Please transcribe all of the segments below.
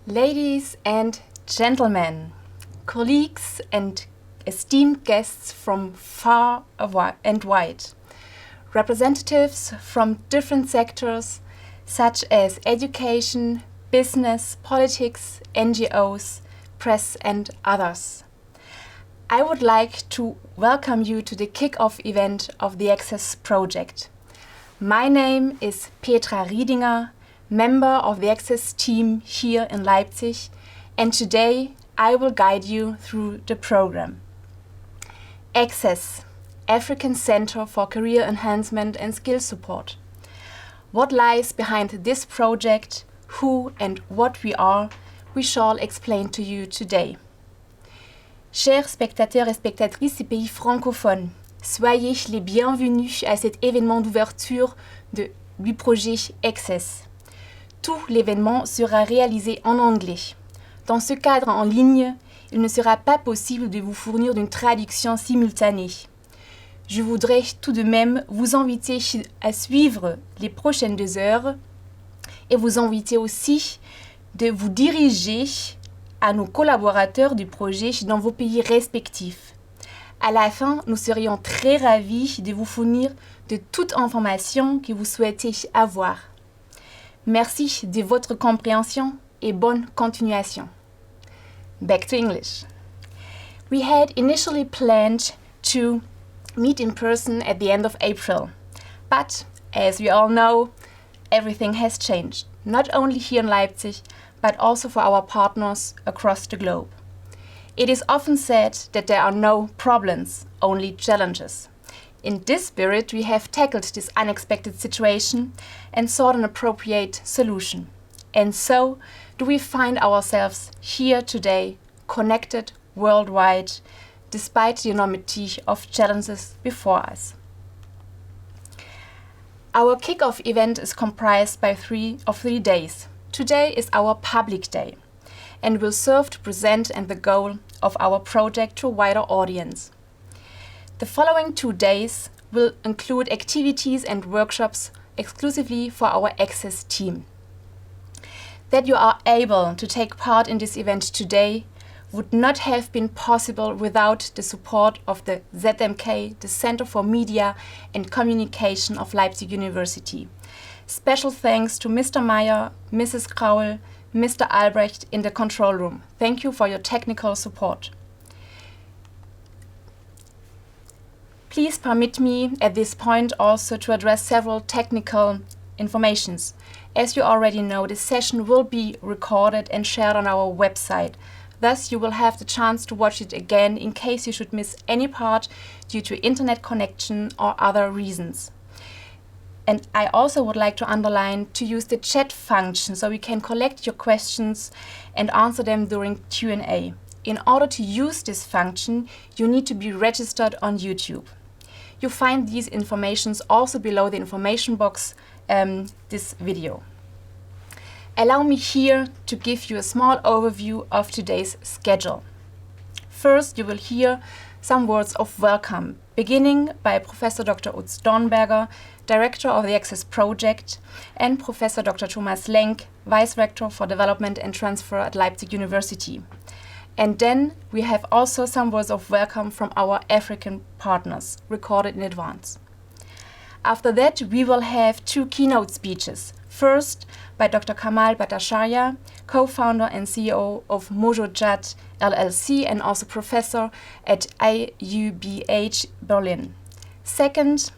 Ladies and gentlemen, colleagues and esteemed guests from far and wide, representatives from different sectors such as education, business, politics, NGOs, press and others. I would like to welcome you to the kick-off event of the Access project. My name is Petra Riedinger, member of the Access team here in Leipzig, and today I will guide you through the program. Access, African Center for Career Enhancement and Skill Support. What lies behind this project, who and what we are, we shall explain to you today. Chers spectateurs et spectatrices des pays francophones, soyez les bienvenus à cet événement d'ouverture du projet Access. Tout l'événement sera réalisé en anglais. Dans ce cadre en ligne, il ne sera pas possible de vous fournir d'une traduction simultanée. Je voudrais tout de même vous inviter à suivre les prochaines 2 heures et vous inviter aussi de vous diriger à nos collaborateurs du projet dans vos pays respectifs. À la fin, nous serions très ravis de vous fournir de toute information que vous souhaitez avoir. Merci de votre compréhension et bonne continuation. Back to English. We had initially planned to meet in person at the end of April, but as we all know, everything has changed, not only here in Leipzig, but also for our partners across the globe. It is often said that there are no problems, only challenges. In this spirit, we have tackled this unexpected situation and sought an appropriate solution. And so do we find ourselves here today, connected worldwide, despite the enormity of challenges before us. Our kick-off event is comprised of 3 days. Today is our public day and will serve to present the goal of our project to a wider audience. The following 2 days will include activities and workshops exclusively for our Access team. That you are able to take part in this event today would not have been possible without the support of the ZMK, the Center for Media and Communication of Leipzig University. Special thanks to Mr. Meyer, Mrs. Kraul, Mr. Albrecht in the control room. Thank you for your technical support. Please permit me at this point also to address several technical informations. As you already know, this session will be recorded and shared on our website. Thus, you will have the chance to watch it again in case you should miss any part due to internet connection or other reasons. And I also would like to underline to use the chat function so we can collect your questions and answer them during Q&A. In order to use this function, you need to be registered on YouTube. You find these informations also below the information box this video. Allow me here to give you a small overview of today's schedule. First, you will hear some words of welcome, beginning by Professor Dr. Dornberger, Director of the Access Project, and Professor Dr. Thomas Lenk, Vice Rector for Development and Transfer at Leipzig University. And then we have also some words of welcome from our African partners, recorded in advance. After that, we will have 2 keynote speeches. First, by Dr. Kamal Bhattacharya, co-founder and CEO of Mojochat LLC and also professor at IUBH Berlin. Second,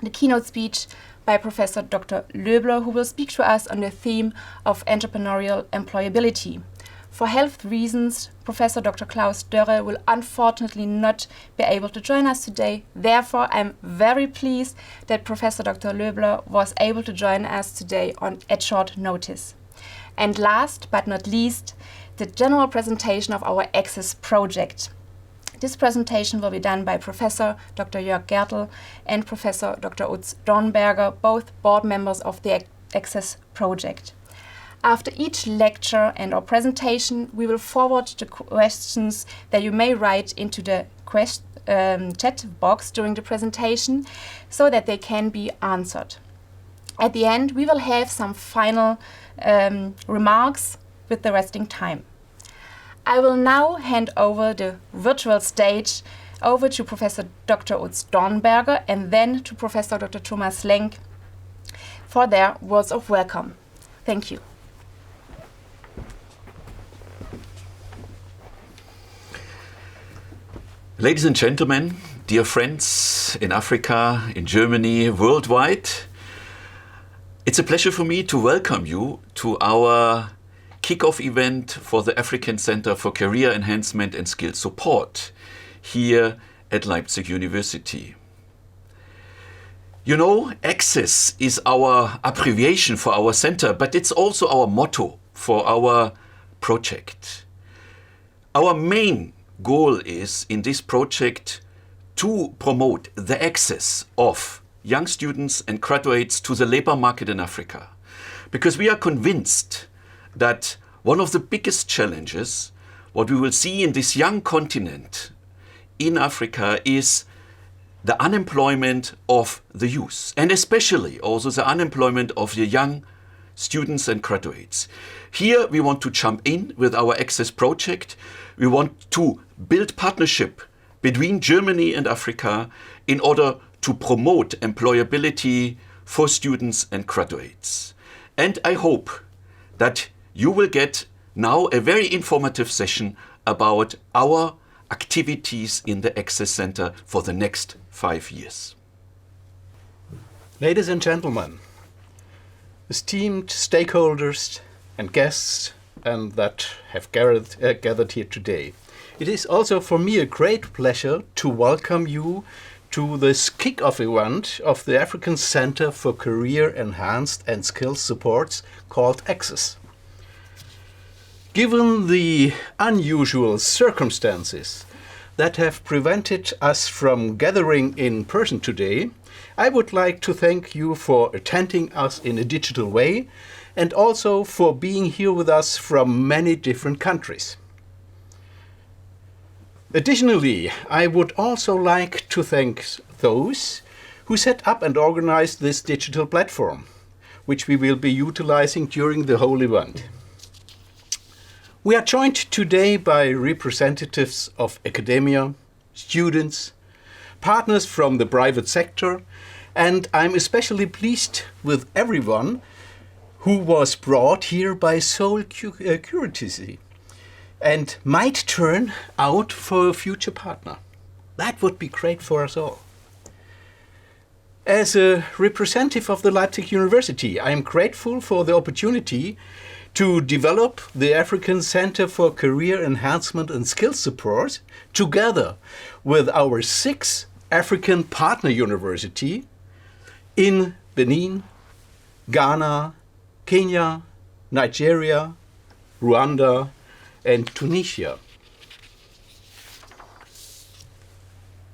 the keynote speech by Professor Dr. Löbler, who will speak to us on the theme of entrepreneurial employability. For health reasons, Professor Dr. Klaus Dörre will unfortunately not be able to join us today. Therefore, I'm very pleased that Professor Dr. Löbler was able to join us today at short notice. And last but not least, the general presentation of our Access project. This presentation will be done by Professor Dr. Jörg Gertl and Professor Dr. Utz Dornberger, both board members of the Access project. After each lecture and or presentation, we will forward the questions that you may write into the chat box during the presentation so that they can be answered. At the end, we will have some final remarks with the resting time. I will now hand over the virtual stage over to Professor Dr. Utz Dornberger and then to Professor Dr. Thomas Lenk for their words of welcome. Thank you. Ladies and gentlemen, dear friends in Africa, in Germany, worldwide, it's a pleasure for me to welcome you to our kickoff event for the African Center for Career Enhancement and Skill Support here at Leipzig University. You know, access is our abbreviation for our center, but it's also our motto for our project. Our main goal is in this project to promote the access of young students and graduates to the labor market in Africa, because we are convinced that one of the biggest challenges what we will see in this young continent in Africa is the unemployment of the youth, and especially also the unemployment of the young students and graduates. Here we want to jump in with our Access project. We want to build partnership between Germany and Africa in order to promote employability for students and graduates. And I hope that you will get now a very informative session about our activities in the Access Center for the next 5 years. Ladies and gentlemen, esteemed stakeholders and guests and that have gathered here today, it is also for me a great pleasure to welcome you to this kick-off event of the African Center for Career Enhanced and Skills Supports called Access. Given the unusual circumstances that have prevented us from gathering in person today, I would like to thank you for attending us in a digital way and also for being here with us from many different countries. Additionally, I would also like to thank those who set up and organized this digital platform, which we will be utilizing during the whole event. We are joined today by representatives of academia, students, partners from the private sector, and I'm especially pleased with everyone who was brought here by sole curiosity and might turn out for a future partner. That would be great for us all. As a representative of the Leipzig University, I am grateful for the opportunity to develop the African Center for Career Enhancement and Skills Support together with our 6 African partner universities in Benin, Ghana, Kenya, Nigeria, Rwanda, and Tunisia.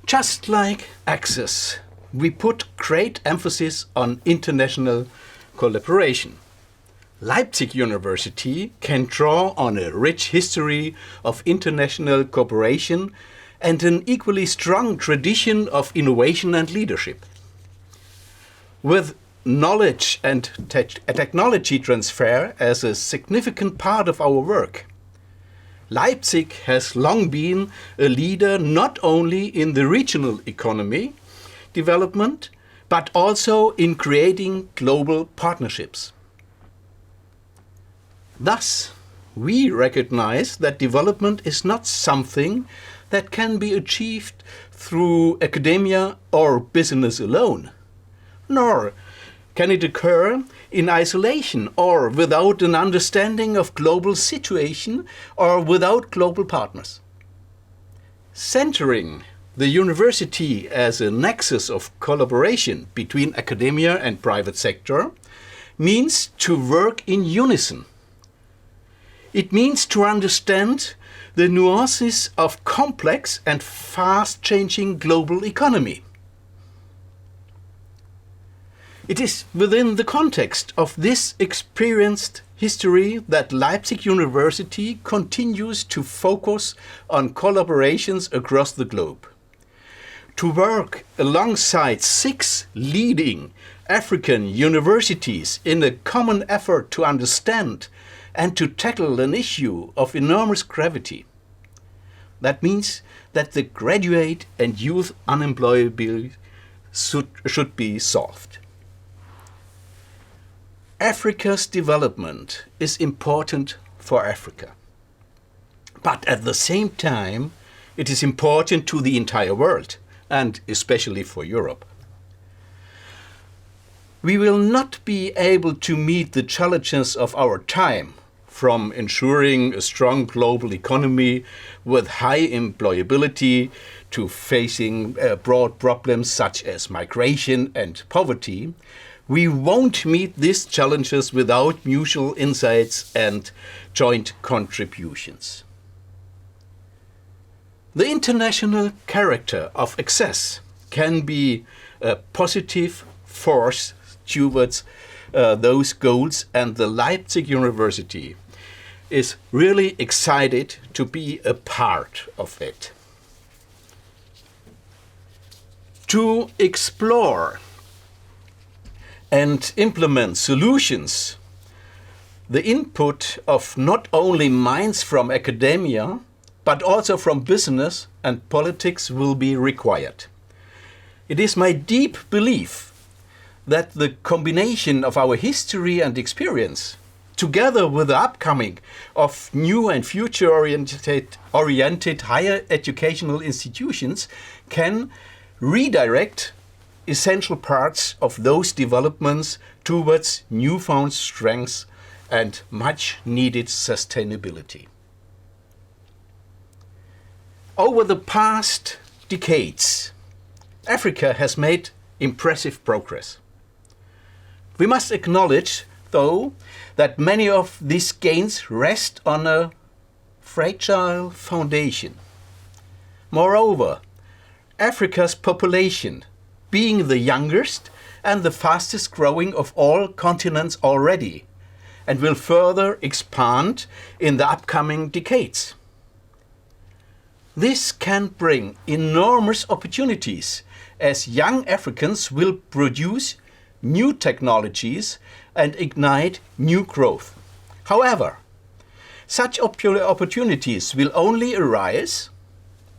Just like Access, we put great emphasis on international collaboration. Leipzig University can draw on a rich history of international cooperation and an equally strong tradition of innovation and leadership. With knowledge and technology transfer as a significant part of our work, Leipzig has long been a leader not only in the regional economy development, but also in creating global partnerships. Thus, we recognize that development is not something that can be achieved through academia or business alone, nor can it occur in isolation or without an understanding of global situation or without global partners. Centering the university as a nexus of collaboration between academia and private sector means to work in unison. It means to understand the nuances of complex and fast-changing global economy. It is within the context of this experienced history that Leipzig University continues to focus on collaborations across the globe. To work alongside 6 leading African universities in a common effort to understand and to tackle an issue of enormous gravity. That means that the graduate and youth unemployability should be solved. Africa's development is important for Africa. But at the same time, it is important to the entire world, and especially for Europe. We will not be able to meet the challenges of our time, from ensuring a strong global economy with high employability to facing broad problems such as migration and poverty. We won't meet these challenges without mutual insights and joint contributions. The international character of access can be a positive force towards those goals, and the Leipzig University is really excited to be a part of it. To explore and implement solutions, the input of not only minds from academia, but also from business and politics will be required. It is my deep belief that the combination of our history and experience, together with the upcoming of new and future-oriented higher educational institutions, can redirect essential parts of those developments towards newfound strengths and much-needed sustainability. Over the past decades, Africa has made impressive progress. We must acknowledge, though, that many of these gains rest on a fragile foundation. Moreover, Africa's population, being the youngest and the fastest growing of all continents already, and will further expand in the upcoming decades. This can bring enormous opportunities, as young Africans will produce new technologies and ignite new growth. However, such opportunities will only arise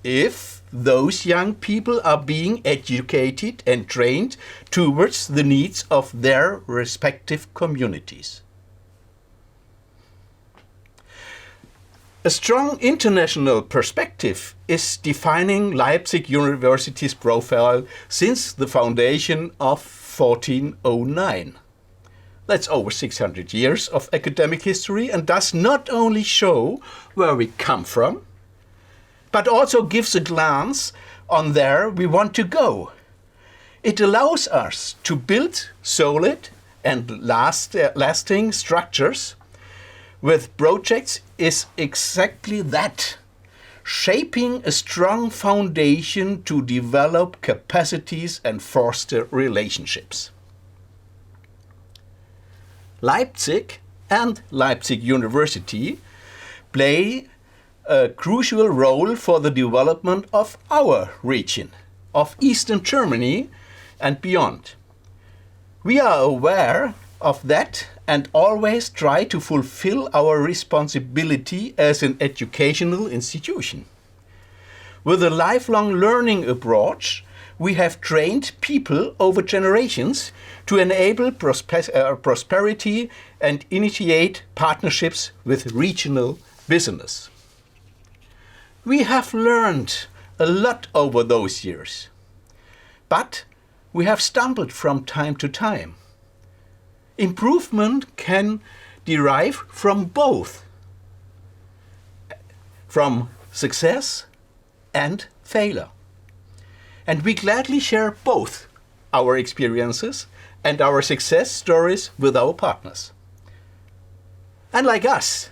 if those young people are being educated and trained towards the needs of their respective communities. A strong international perspective is defining Leipzig University's profile since the foundation of 1409. That's over 600 years of academic history, and does not only show where we come from, but also gives a glance on where we want to go. It allows us to build solid and lasting structures. With projects is exactly that, shaping a strong foundation to develop capacities and foster relationships. Leipzig and Leipzig University play a crucial role for the development of our region, of Eastern Germany and beyond. We are aware of that and always try to fulfill our responsibility as an educational institution. With a lifelong learning approach, we have trained people over generations to enable prosperity and initiate partnerships with regional business. We have learned a lot over those years, but we have stumbled from time to time. Improvement can derive from both, from success and failure. And we gladly share both our experiences and our success stories with our partners. And like us,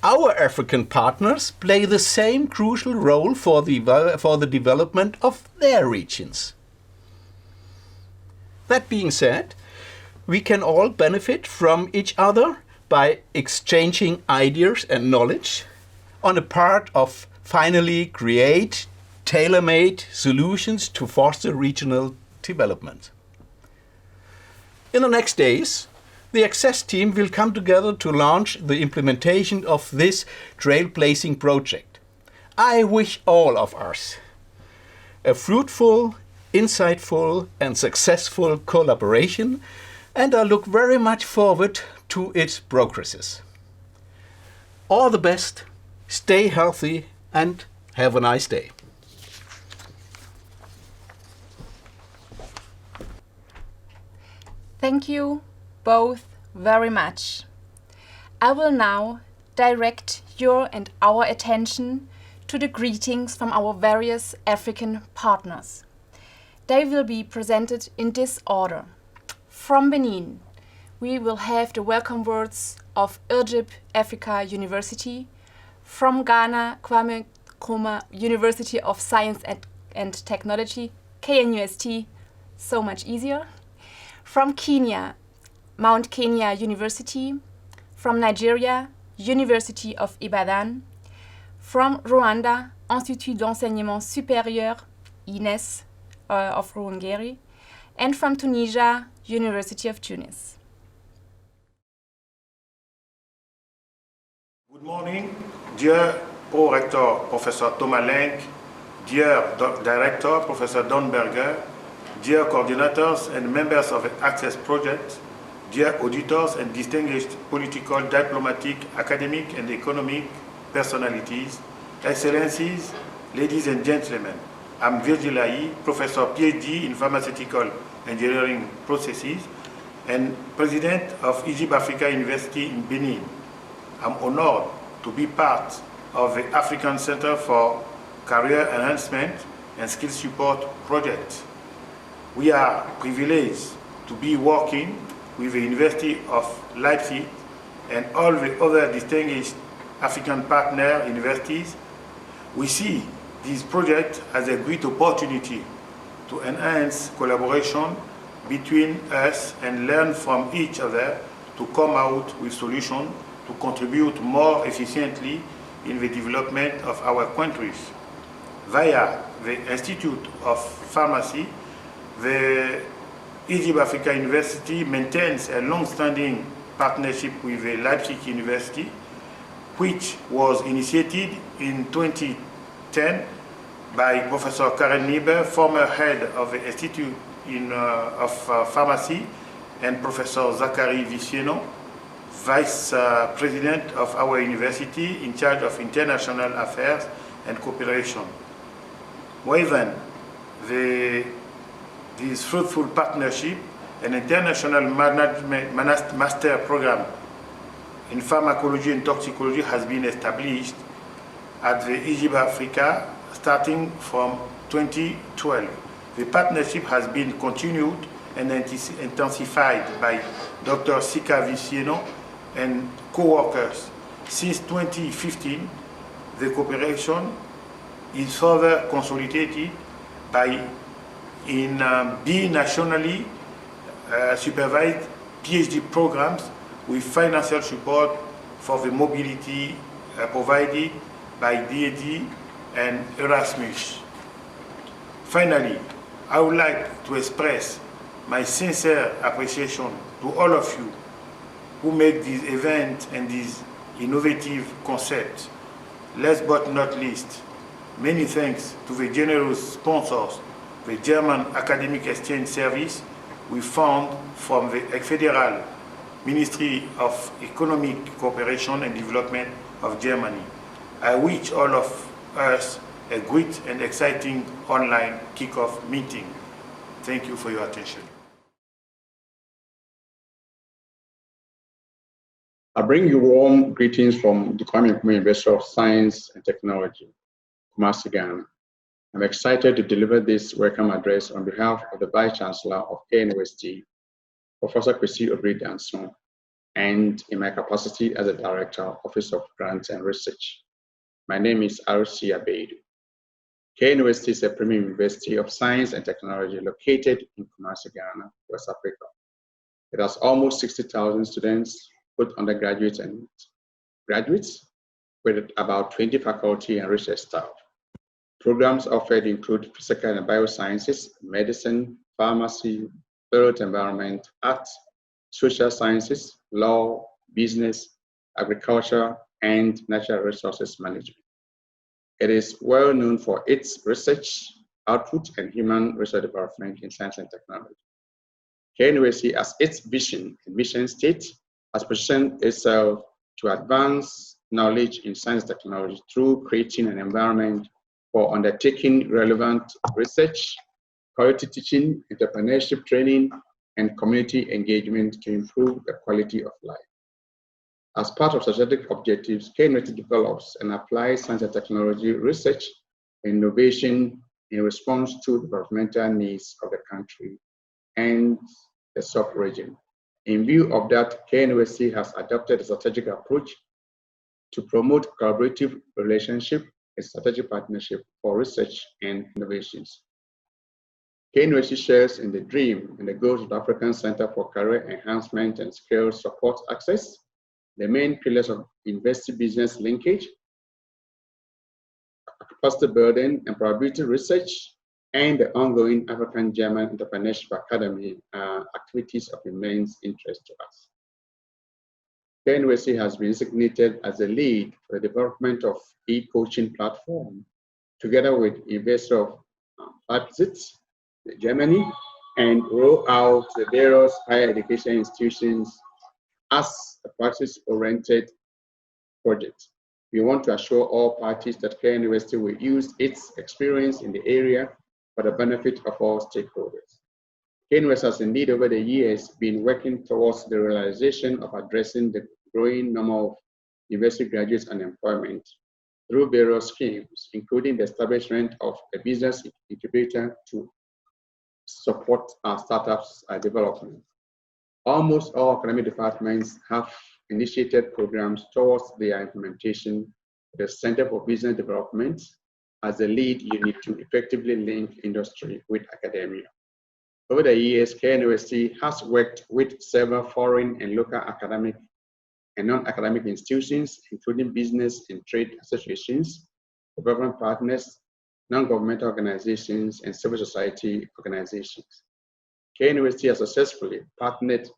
our African partners play the same crucial role for the development of their regions. That being said, we can all benefit from each other by exchanging ideas and knowledge on the part of finally create tailor-made solutions to foster regional development. In the next days, The Access team will come together to launch the implementation of this trailblazing project. I wish all of us a fruitful, insightful and successful collaboration, and I look very much forward to its progresses. All the best, stay healthy and have a nice day. Thank you both very much. I will now direct your and our attention to the greetings from our various African partners. They will be presented in this order. From Benin, we will have the welcome words of IRGIB Africa University. From Ghana, Kwame Nkrumah University of Science and Technology, KNUST, so much easier. From Kenya, Mount Kenya University. From Nigeria, University of Ibadan. From Rwanda, Institut d'Enseignement Supérieur, INES, of Ruhengeri. And from Tunisia, University of Tunis. Good morning, dear Pro-Rector Professor Thomas Lenk, dear Director Professor Dornberger, dear coordinators and members of the Access Project, dear auditors and distinguished political, diplomatic, academic and economic personalities, excellencies, ladies and gentlemen. I'm Virgile Ahyi, Professor PhD in Pharmaceutical Engineering Processes and President of IUBH Africa University in Benin. I'm honored to be part of the African Center for Career Enhancement and Skill Support project. We are privileged to be working with the University of Leipzig and all the other distinguished African partner universities. We see this project as a great opportunity to enhance collaboration between us and learn from each other to come out with solutions to contribute more efficiently in the development of our countries. Via the Institute of Pharmacy, the IUBH Africa University maintains a long-standing partnership with the Leipzig University, which was initiated in 2010 by Professor Karen Nieber, former head of the Institute of Pharmacy, and Professor Zachary Visieno, Vice President of our university in charge of international affairs and cooperation. More even, this fruitful partnership, an international master program in pharmacology and toxicology has been established at the IUBH Africa starting from 2012. The partnership has been continued and intensified by Dr. Sika Visieno and co-workers. Since 2015, the cooperation is further consolidated by nationally supervised PhD programs with financial support for the mobility provided by DAD and Erasmus. Finally, I would like to express my sincere appreciation to all of you who make this event and this innovative concept. Last but not least, many thanks to the generous sponsors, the German Academic Exchange Service we found from the Federal Ministry of Economic Cooperation and Development of Germany. I wish all of us a great and exciting online kickoff meeting. Thank you for your attention. I bring you warm greetings from the Kwame Nkrumah University of Science and Technology, Kumasi, Ghana. I'm excited to deliver this welcome address on behalf of the Vice Chancellor of KNUST, Professor Kwesi Obiri-Danson, and in my capacity as a Director, Office of Grants and Research. My name is R.C. Abaidoo. KNUST is a premier university of science and technology located in Kumasi, Ghana, West Africa. It has almost 60,000 students, both undergraduates and graduates, with about 20 faculty and research staff. Programs offered include physical and biosciences, medicine, pharmacy, built environment, arts, social sciences, law, business, agriculture, and natural resources management. It is well known for its research output and human resource development in science and technology. KNUST, as its vision and mission state, has positioned itself to advance knowledge in science and technology through creating an environment for undertaking relevant research, quality teaching, entrepreneurship training, and community engagement to improve the quality of life. As part of strategic objectives, KNUST develops and applies science and technology research and innovation in response to developmental needs of the country and the sub-region. In view of that, KNUST has adopted a strategic approach to promote collaborative relationship and strategic partnership for research and innovations. KNUST shares in the dream and the goals of the African Center for Career Enhancement and Skills Support Access, the main pillars of university business linkage, capacity building, employability research, and the ongoing African-German Entrepreneurship Academy are activities of immense interest to us. KNUST has been designated as a lead for the development of e-coaching platform, together with University of Leipzig, Germany, and roll out the various higher education institutions as a practice-oriented project. We want to assure all parties that KNUST will use its experience in the area for the benefit of all stakeholders. KNUST has indeed over the years been working towards the realization of addressing the growing number of university graduates unemployment through various schemes, including the establishment of a business incubator to support our startups development. Almost all academic departments have initiated programs towards their implementation. The Center for Business Development as a lead unit to effectively link industry with academia. Over the years, KNUST has worked with several foreign and local academic and non-academic institutions, including business and trade associations, government partners, non-governmental organizations, and civil society organizations. KNUST has successfully partnered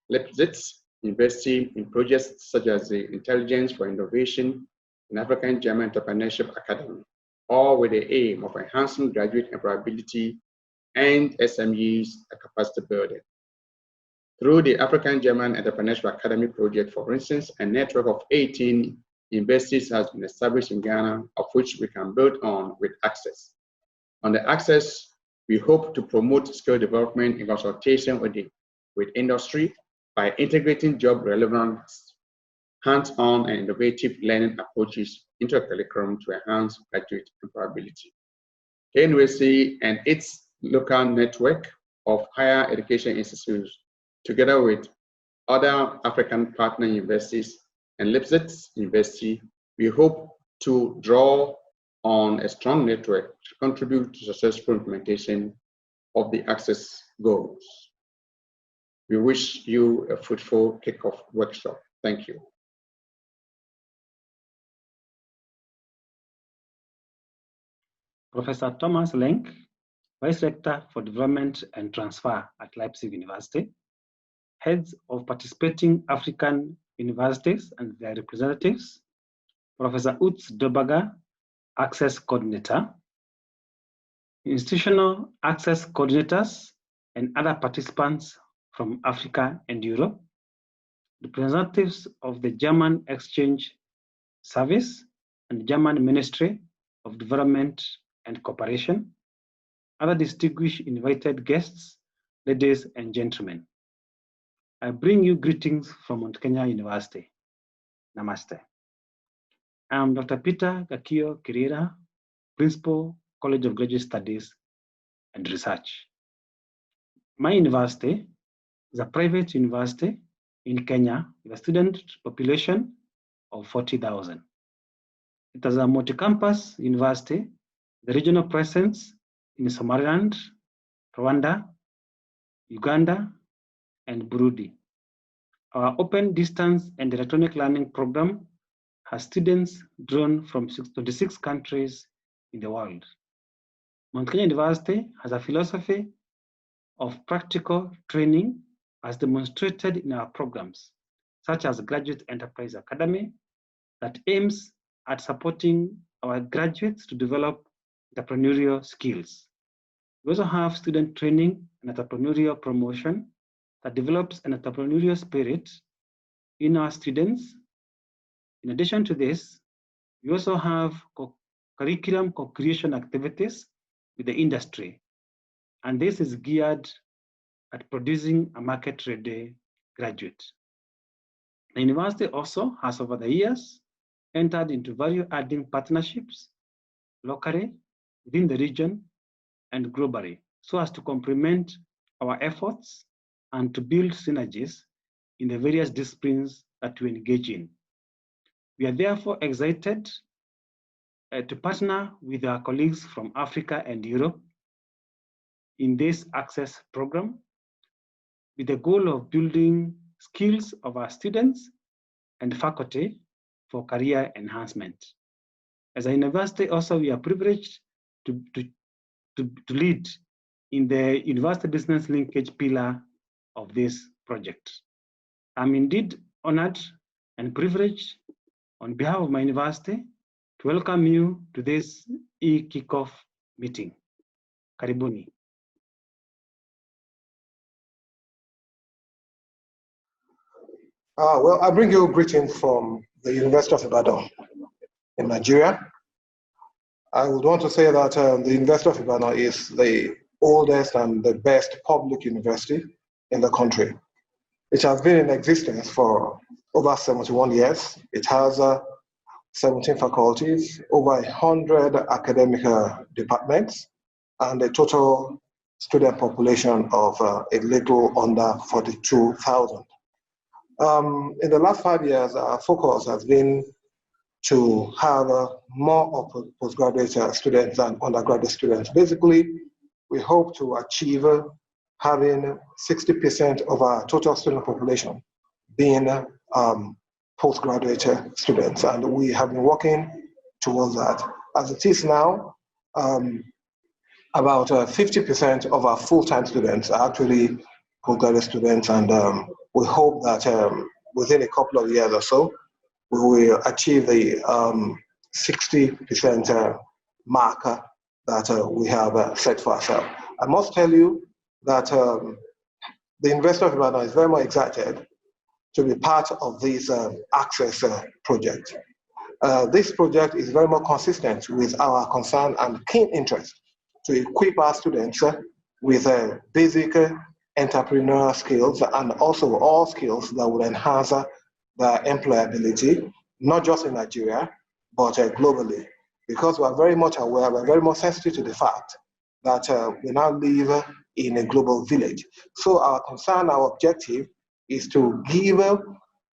Leipzig University in projects such as the Intelligence for Innovation and African-German Entrepreneurship Academy, all with the aim of enhancing graduate employability and SMEs capacity building. Through the African-German Entrepreneurship Academy project, for instance, a network of 18 universities has been established in Ghana, of which we can build on with Access. On the Access, we hope to promote skill development in consultation with industry by integrating job-relevant, hands-on and innovative learning approaches into a curriculum to enhance graduate employability. KNUST and its local network of higher education institutes, together with other African partner universities and Leipzig University, we hope to draw on a strong network to contribute to successful implementation of the Access goals. We wish you a fruitful kickoff workshop. Thank you. Professor Thomas Lenk, Vice Rector for Development and Transfer at Leipzig University, heads of participating African universities and their representatives, Professor Dornberger, Access Coordinator, institutional access coordinators, and other participants from Africa and Europe, representatives of the German Exchange Service and German Ministry of Development and Cooperation, other distinguished invited guests, ladies and gentlemen. I bring you greetings from Mount Kenya University. Namaste. I am Dr. Peter Gakio Kirira, Principal, College of Graduate Studies and Research. My university is a private university in Kenya with a student population of 40,000. It is a multi-campus university, the regional presence in Somaliland, Rwanda, Uganda, and Burundi. Our open distance and electronic learning program has students drawn from 26 countries in the world. Mount Kenya University has a philosophy of practical training as demonstrated in our programs, such as Graduate Enterprise Academy, that aims at supporting our graduates to develop entrepreneurial skills. We also have student training and entrepreneurial promotion that develops an entrepreneurial spirit in our students. In addition to this, we also have curriculum co-creation activities with the industry, and this is geared at producing a market-ready graduate. The university also has over the years entered into value-adding partnerships locally, within the region, and globally, so as to complement our efforts and to build synergies in the various disciplines that we engage in. We are therefore excited to partner with our colleagues from Africa and Europe in this access program with the goal of building skills of our students and faculty for career enhancement. As a university also, we are privileged to lead in the university business linkage pillar of this project. I'm indeed honored and privileged on behalf of my university to welcome you to this e-kickoff meeting. Karibuni. Well, I bring you greetings from the University of Ibadan in Nigeria. I would want to say that the University of Ibadan is the oldest and the best public university in the country. It has been in existence for over 71 years. It has 17 faculties, over 100 academic departments, and a total student population of a little under 42,000. In the last 5 years, our focus has been to have more postgraduate students than undergraduate students. Basically, we hope to achieve having 60% of our total student population being postgraduate students, and we have been working towards that. As it is now, about 50% of our full-time students are actually postgraduate students, and we hope that within a couple of years or so, we will achieve the 60% mark that we have set for ourselves. I must tell you that the University of Ibadan is very much excited to be part of this access project. This project is very much consistent with our concern and keen interest to equip our students with basic entrepreneurial skills and also all skills that will enhance their employability, not just in Nigeria, but globally. Because we are very much aware, we're very much sensitive to the fact that we now live in a global village. So our concern, our objective is to give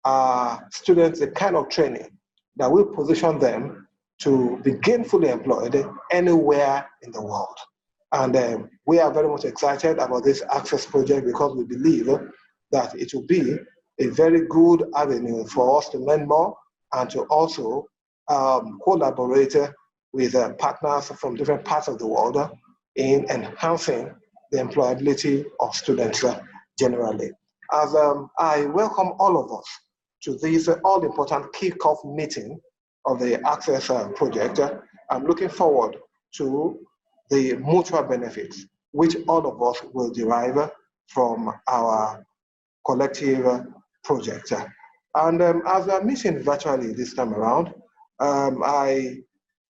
our students the kind of training that will position them to be gainfully employed anywhere in the world. And we are very much excited about this access project because we believe that it will be a very good avenue for us to learn more and to also collaborate with partners from different parts of the world in enhancing the employability of students generally. As I welcome all of us to this all-important kickoff meeting of the Access project, I'm looking forward to the mutual benefits which all of us will derive from our collective project. And as we are meeting virtually this time around, I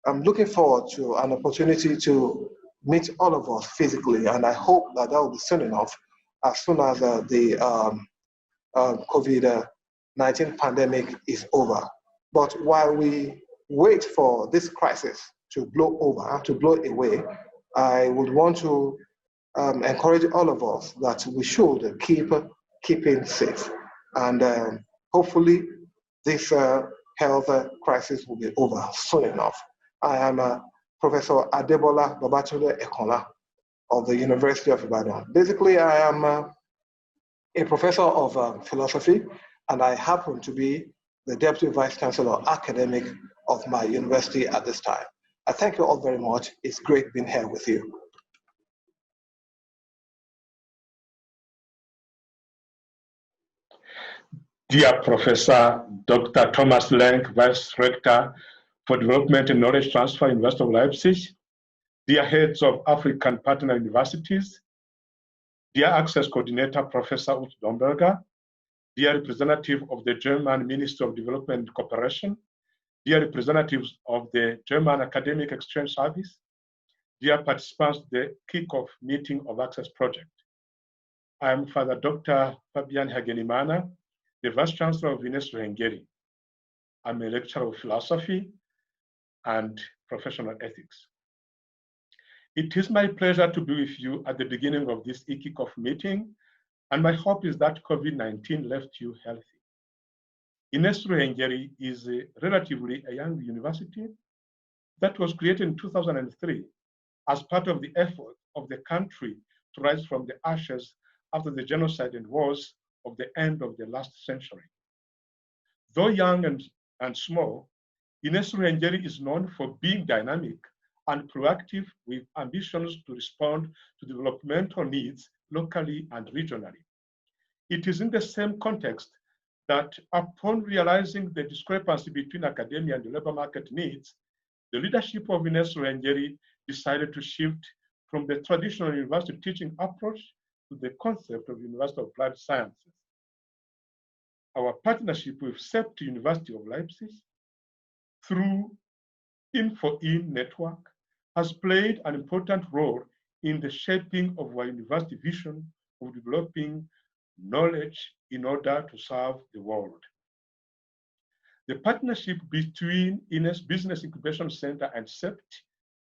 am looking forward to an opportunity to meet all of us physically, and I hope that that will be soon enough, as soon as the COVID-19 pandemic is over. But while we wait for this crisis to blow over, to blow away, I would want to encourage all of us that we should keeping safe. And hopefully this health crisis will be over soon enough. I am Professor Adebola Ekanola of the University of Ibadan. Basically, I am a professor of philosophy, and I happen to be the Deputy Vice Chancellor Academic of my university at this time. I thank you all very much. It's great being here with you. Dear Professor Dr. Thomas Lenk, Vice Rector for Development and Knowledge Transfer, University of Leipzig, dear heads of African partner universities, dear Access Coordinator Professor Dornberger, dear representative of the German Ministry of Development and Cooperation, dear representatives of the German Academic Exchange Service, dear participants to the kickoff meeting of Access Project. I am Father Dr. Fabien Hagenimana, the Vice Chancellor of INES-Ruhengeri. I'm a lecturer of philosophy and professional ethics. It is my pleasure to be with you at the beginning of this kickoff meeting, and my hope is that COVID-19 left you healthy. INES-Ruhengeri is relatively a young university that was created in 2003 as part of the effort of the country to rise from the ashes after the genocide and wars of the end of the last century. Though young and small, INES-Ruhengeri is known for being dynamic and proactive with ambitions to respond to developmental needs locally and regionally. It is in the same context that upon realizing the discrepancy between academia and the labor market needs, the leadership of INES-Ruhengeri decided to shift from the traditional university teaching approach to the concept of University of Applied Sciences. Our partnership with CEST University of Leipzig through InfoIn network has played an important role in the shaping of our university vision of developing knowledge in order to serve the world. The partnership between INES Business Incubation Center and CEST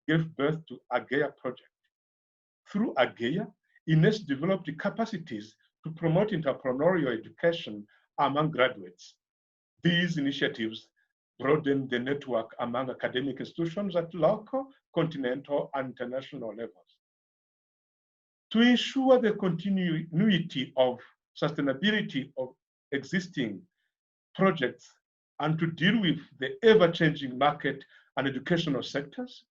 gave birth to AGEA project. Through AGEA, INES developed the capacities to promote entrepreneurial education among graduates. These initiatives broaden the network among academic institutions at local, continental, and international levels. To ensure the continuity of sustainability of existing projects and to deal with the ever-changing market and educational sectors,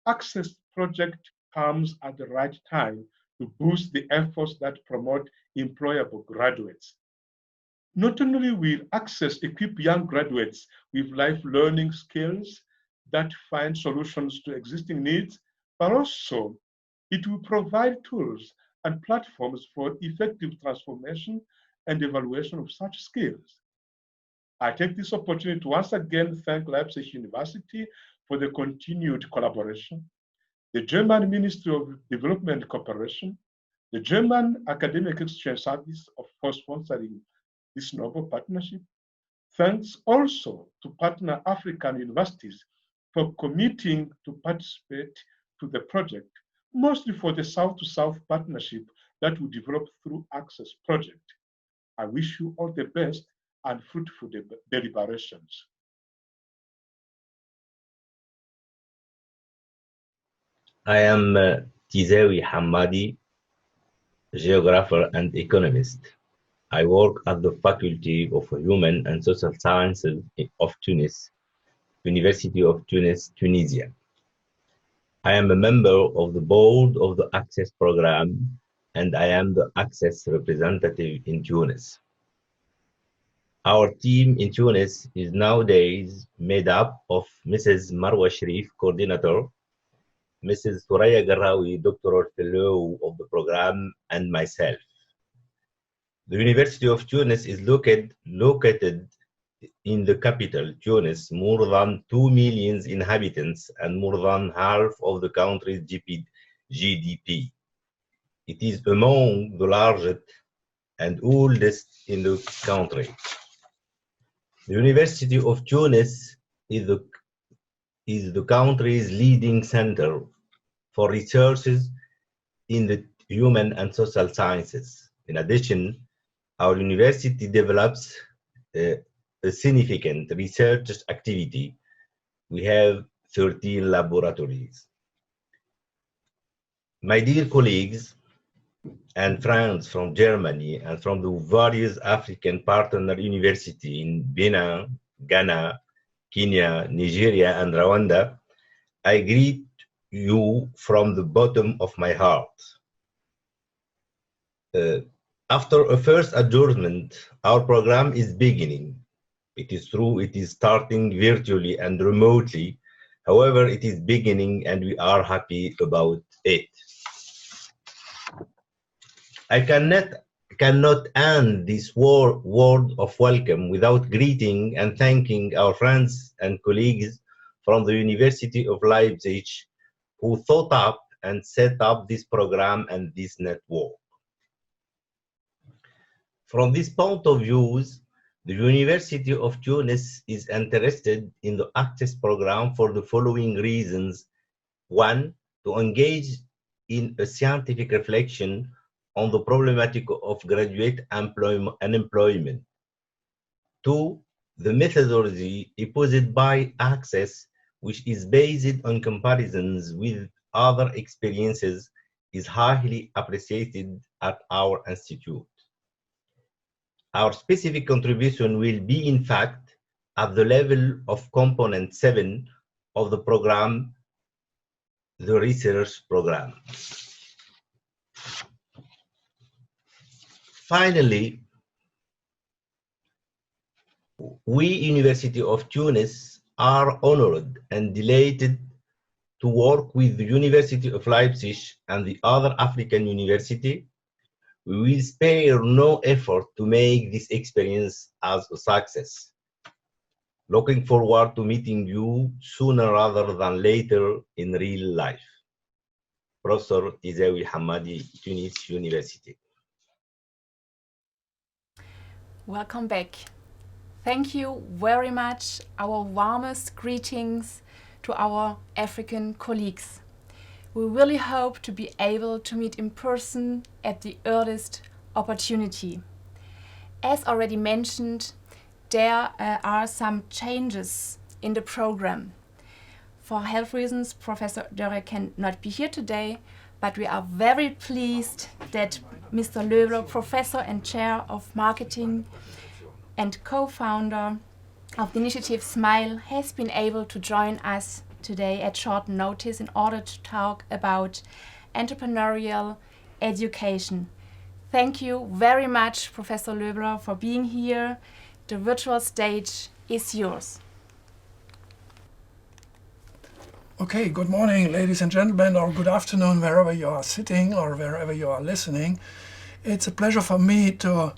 Access Project comes at the right time to boost the efforts that promote employable graduates. Not only will Access equip young graduates with life learning skills that find solutions to existing needs, but also it will provide tools and platforms for effective transformation and evaluation of such skills. I take this opportunity to once again thank Leipzig University for the continued collaboration, the German Ministry of Development and Cooperation, the German Academic Exchange Service for sponsoring this noble partnership. Thanks also to partner African universities for committing to participate to the project, mostly for the South-to-South partnership that will develop through Access Project. I wish you all the best and fruitful deliberations. I am Tizaoui Hamadi, geographer and economist. I work at the Faculty of Human and Social Sciences of Tunis, University of Tunis, Tunisia. I am a member of the board of the Access Program, and I am the Access representative in Tunis. Our team in Tunis is nowadays made up of Mrs. Marwa Sharif, coordinator, Mrs. Soraya Garrawi, doctoral fellow of the program, and myself. The University of Tunis is located in the capital, Tunis, more than 2 million inhabitants and more than half of the country's GDP. It is among the largest and oldest in the country. The University of Tunis is the country's leading center for researches in the human and social sciences. In addition, our university develops a significant research activity. We have 13 laboratories. My dear colleagues and friends from Germany and from the various African partner universities in Benin, Ghana, Kenya, Nigeria, and Rwanda, I greet you from the bottom of my heart. After a first adjournment, our program is beginning. It is true, it is starting virtually and remotely. However, it is beginning and we are happy about it. I cannot end this word of welcome without greeting and thanking our friends and colleagues from the University of Leipzig who thought up and set up this program and this network. From this point of view, the University of Tunis is interested in the Access program for the following reasons. One, to engage in a scientific reflection on the problematic of graduate unemployment. Two, the methodology imposed by Access, which is based on comparisons with other experiences, is highly appreciated at our institute. Our specific contribution will be, in fact, at the level of component 7 of the program, the research program. Finally, we, University of Tunis, are honored and delighted to work with the University of Leipzig and the other African university. We will spare no effort to make this experience as a success. Looking forward to meeting you sooner rather than later in real life. Professor Tizaoui Hamadi, Tunis University. Welcome back. Thank you very much. Our warmest greetings to our African colleagues. We really hope to be able to meet in person at the earliest opportunity. As already mentioned, there are some changes in the program. For health reasons, Professor Dörre cannot be here today, but we are very pleased that Mr. Löbler, Professor and Chair of Marketing and co-founder of the initiative SMILE, has been able to join us today at short notice in order to talk about entrepreneurial education. Thank you very much, Professor Löbler, for being here. The virtual stage is yours. Okay, good morning, ladies and gentlemen, or good afternoon, wherever you are sitting or wherever you are listening. It's a pleasure for me to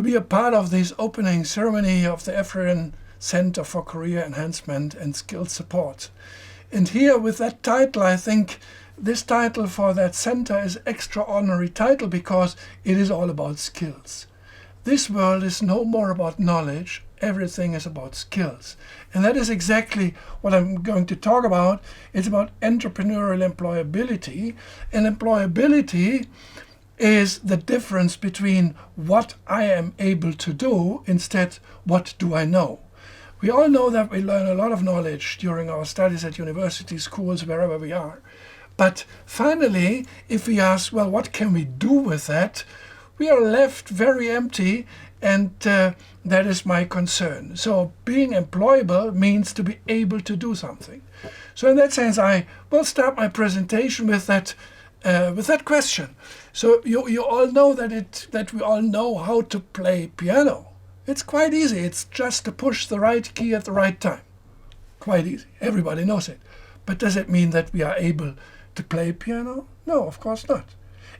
be a part of this opening ceremony of the African Center for Career Enhancement and Skills Support. And here with that title, I think this title for that center is extraordinary title because it is all about skills. This world is no more about knowledge, everything is about skills. And that is exactly what I'm going to talk about. It's about entrepreneurial employability. And employability is the difference between what I am able to do instead what do I know. We all know that we learn a lot of knowledge during our studies at university, schools, wherever we are. But finally, if we ask, well, what can we do with that? We are left very empty, and that is my concern. So being employable means to be able to do something. So in that sense, I will start my presentation with that question. So you all know that we all know how to play piano. It's quite easy. It's just to push the right key at the right time. Quite easy. Everybody knows it. But does it mean that we are able to play piano? No, of course not.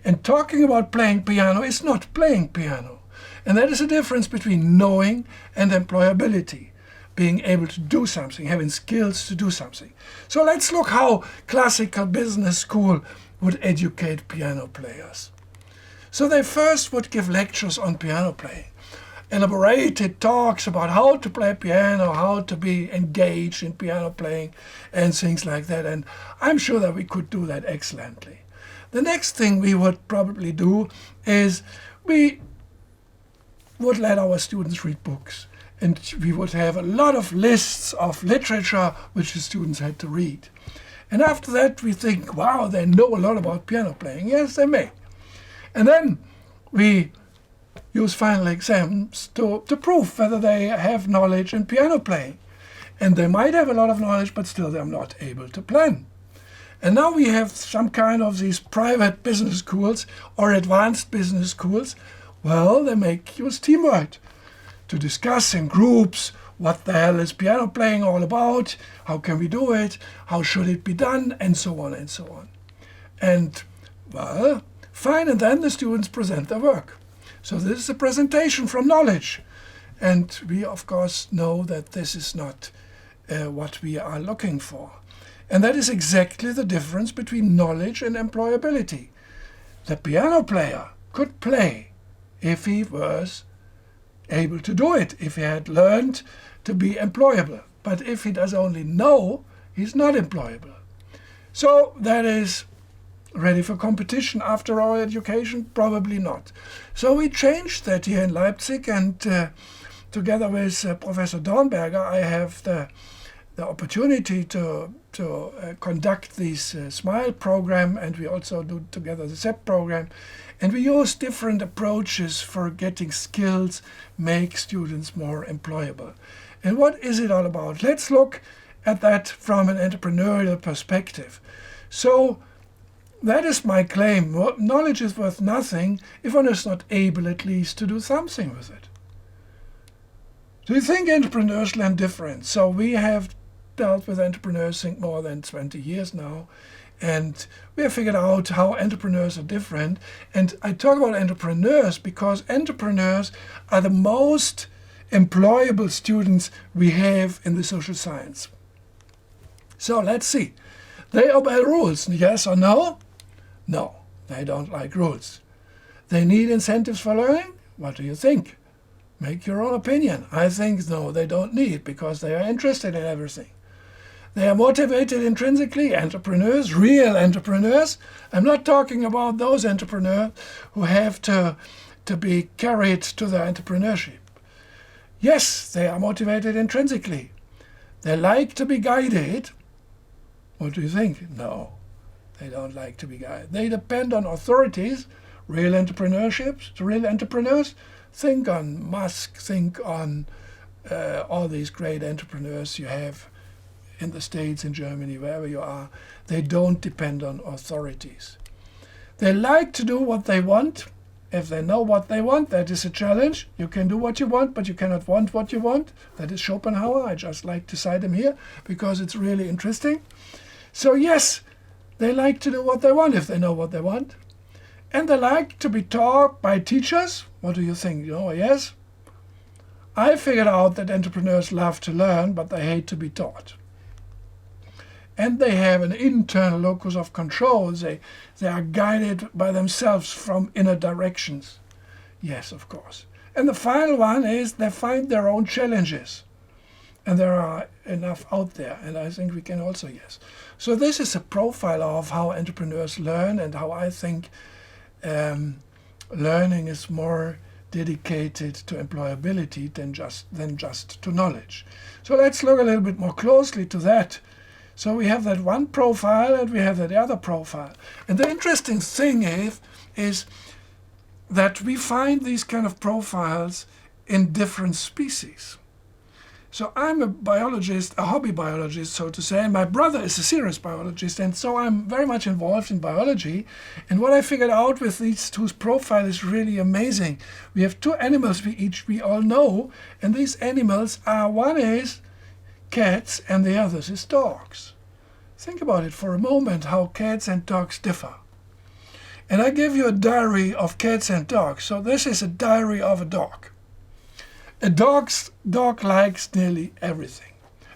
And talking about playing piano is not playing piano. And that is the difference between knowing and employability. Being able to do something, having skills to do something. So let's look how classical business school would educate piano players. So they first would give lectures on piano playing. Elaborated talks about how to play piano, how to be engaged in piano playing and things like that. And I'm sure that we could do that excellently. The next thing we would probably do is we would let our students read books. And we would have a lot of lists of literature which the students had to read. And after that we think, wow, they know a lot about piano playing. Yes, they may. And then we use final exams to prove whether they have knowledge in piano playing. And they might have a lot of knowledge, but still they're not able to plan. And now we have some kind of these private business schools or advanced business schools Well, they use teamwork to discuss in groups what the hell is piano playing all about, how can we do it, how should it be done, and so on and so on. And, well, fine, and then the students present their work. So this is a presentation from knowledge. And we, of course, know that this is not what we are looking for. And that is exactly the difference between knowledge and employability. The piano player could play if he was able to do it, if he had learned to be employable. But if he does only know, he's not employable. So that is ready for competition after our education? Probably not. So we changed that here in Leipzig, and together with Professor Dornberger, I have the opportunity to conduct this SMILE program, and we also do together the CEST program. And we use different approaches for getting skills, make students more employable. And what is it all about? Let's look at that from an entrepreneurial perspective. So that is my claim. Knowledge is worth nothing if one is not able at least to do something with it. Do you think entrepreneurs learn different? So we have dealt with entrepreneurs, I think, more than 20 years now. And we have figured out how entrepreneurs are different. And I talk about entrepreneurs because entrepreneurs are the most employable students we have in the social science. So let's see. They obey rules, yes or no? No, they don't like rules. They need incentives for learning? What do you think? Make your own opinion. I think no, they don't need, because they are interested in everything. They are motivated intrinsically, entrepreneurs, real entrepreneurs. I'm not talking about those entrepreneurs who have to be carried to their entrepreneurship. Yes, they are motivated intrinsically. They like to be guided. What do you think? No, they don't like to be guided. They depend on authorities, real entrepreneurs. Think on Musk, think on all these great entrepreneurs you have in the States, in Germany, wherever you are. They don't depend on authorities. They like to do what they want. If they know what they want, that is a challenge. You can do what you want, but you cannot want what you want. That is Schopenhauer. I just like to cite him here because it's really interesting. So yes, they like to do what they want if they know what they want. And they like to be taught by teachers. What do you think? Yes? I figured out that entrepreneurs love to learn, but they hate to be taught. And they have an internal locus of control. They are guided by themselves from inner directions. Yes, of course. And the final one is they find their own challenges. And there are enough out there, and I think we can also, yes. So this is a profile of how entrepreneurs learn and how I think learning is more dedicated to employability than just to knowledge. So let's look a little bit more closely to that. So we have that one profile and we have that other profile. And the interesting thing is that we find these kind of profiles in different species. So I'm a biologist, a hobby biologist, so to say, and my brother is a serious biologist, and so I'm very much involved in biology. And what I figured out with these two profiles is really amazing. We have two animals we all know, and these animals are, one is cats and the other is dogs. Think about it for a moment, how cats and dogs differ. And I give you a diary of cats and dogs. So this is a diary of a dog. A dog likes nearly everything.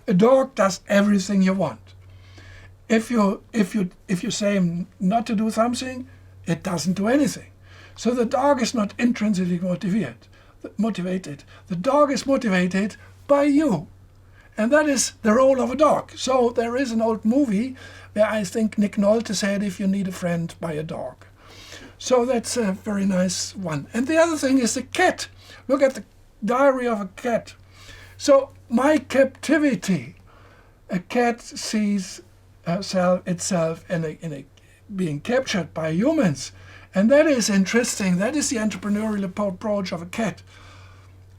A dog does everything you want. If you say him not to do something, it doesn't do anything. So the dog is not intrinsically motivated. The dog is motivated by you. And that is the role of a dog. So there is an old movie where I think Nick Nolte said, if you need a friend, buy a dog. So that's a very nice one. And the other thing is the cat. Look at the diary of a cat. So my captivity, a cat sees itself in being captured by humans. And that is interesting. That is the entrepreneurial approach of a cat.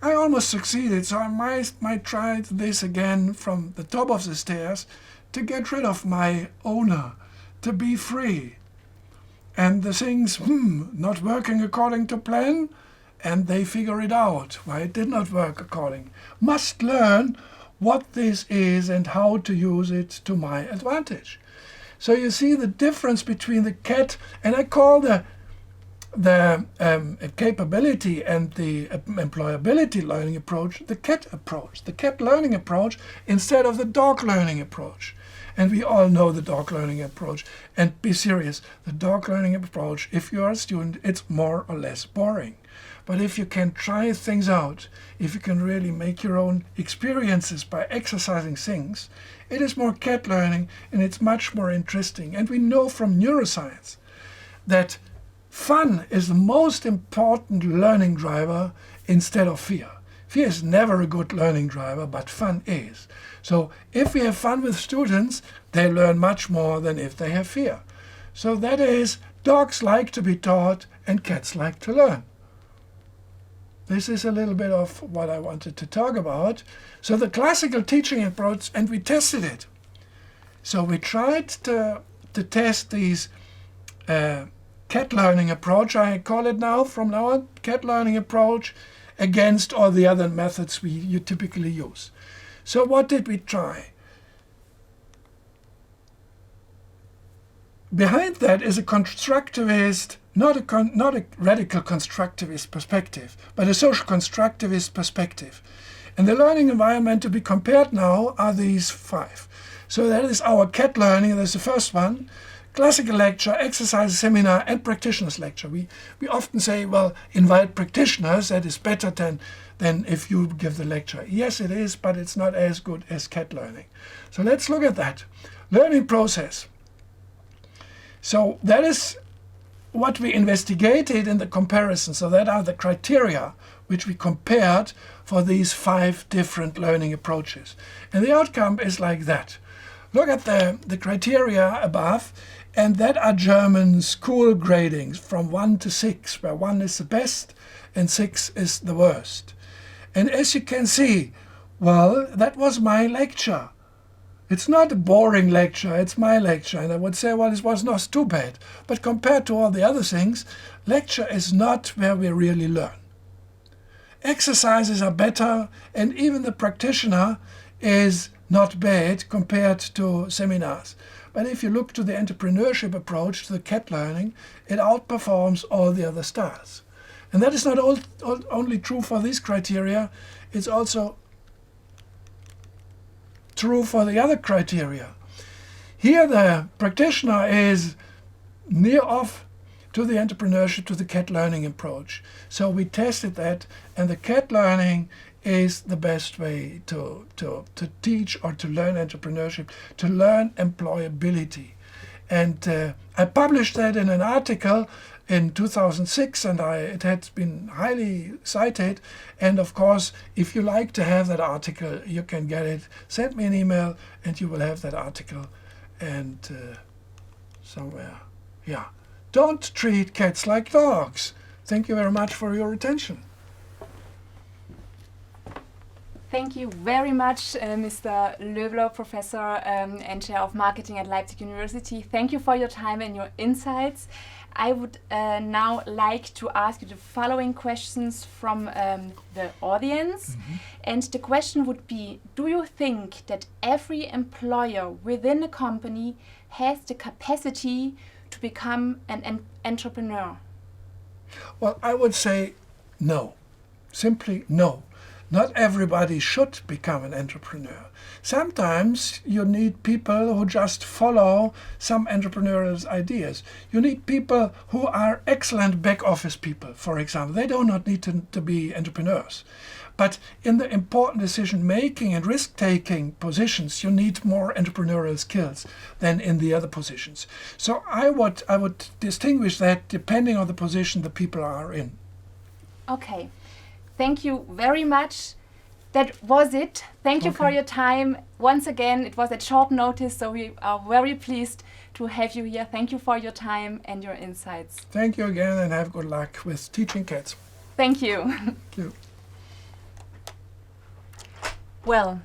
I almost succeeded, so I might try this again from the top of the stairs to get rid of my owner, to be free. And the things, not working according to plan, and they figure it out, why it did not work according. Must learn what this is and how to use it to my advantage. So you see the difference between the CAT, and I call the capability and the employability learning approach the CAT approach, the CAT learning approach instead of the dog learning approach. And we all know the dog learning approach. And be serious, the dog learning approach, if you are a student, it's more or less boring. But if you can try things out, if you can really make your own experiences by exercising things, it is more CAT learning and it's much more interesting. And we know from neuroscience that fun is the most important learning driver instead of fear. Fear is never a good learning driver, but fun is. So if we have fun with students, they learn much more than if they have fear. So that is, dogs like to be taught and cats like to learn. This is a little bit of what I wanted to talk about. So the classical teaching approach, and we tested it. So we tried to test these CAT learning approach, I call it now, from now on, CAT learning approach, against all the other methods you typically use. So what did we try? Behind that is a constructivist, not a radical constructivist perspective, but a social constructivist perspective. And the learning environment to be compared now are these 5. So that is our CAT learning, that's the first one. Classical lecture, exercise seminar, and practitioners lecture. We often say, well, invite practitioners, that is better than if you give the lecture. Yes, it is, but it's not as good as CAT learning. So let's look at that. Learning process. So that is what we investigated in the comparison. So that are the criteria which we compared for these 5 different learning approaches. And the outcome is like that. Look at the criteria above, and that are German school gradings from 1 to 6, where 1 is the best and 6 is the worst. And as you can see, well, that was my lecture. It's not a boring lecture, it's my lecture. And I would say, well, it was not too bad. But compared to all the other things, lecture is not where we really learn. Exercises are better, and even the practitioner is not bad compared to seminars. But if you look to the entrepreneurship approach, to the CAT learning, it outperforms all the other styles. And that is not only true for these criteria, it's also true for the other criteria. Here the practitioner is near off to the entrepreneurship, to the CAT learning approach. So we tested that, and the CAT learning is the best way to teach or to learn entrepreneurship, to learn employability. And I published that in an article in 2006, and it had been highly cited. And of course, if you like to have that article, you can get it. Send me an email and you will have that article. And somewhere, yeah. Don't treat cats like dogs. Thank you very much for your attention. Thank you very much, Mr. Löbler, Professor and Chair of Marketing at Leipzig University. Thank you for your time and your insights. I would now like to ask you the following questions from the audience. And the question would be, do you think that every employer within a company has the capacity to become an entrepreneur? Well, I would say no. Simply no. Not everybody should become an entrepreneur. Sometimes you need people who just follow some entrepreneurial ideas. You need people who are excellent back office people, for example. They do not need to be entrepreneurs. But in the important decision-making and risk-taking positions, you need more entrepreneurial skills than in the other positions. So I would distinguish that depending on the position the people are in. Okay. Thank you very much. That was it. Thank you for your time. Once again, it was at short notice, so we are very pleased to have you here. Thank you for your time and your insights. Thank you again, and have good luck with teaching cats. Thank you. Thank you. Well,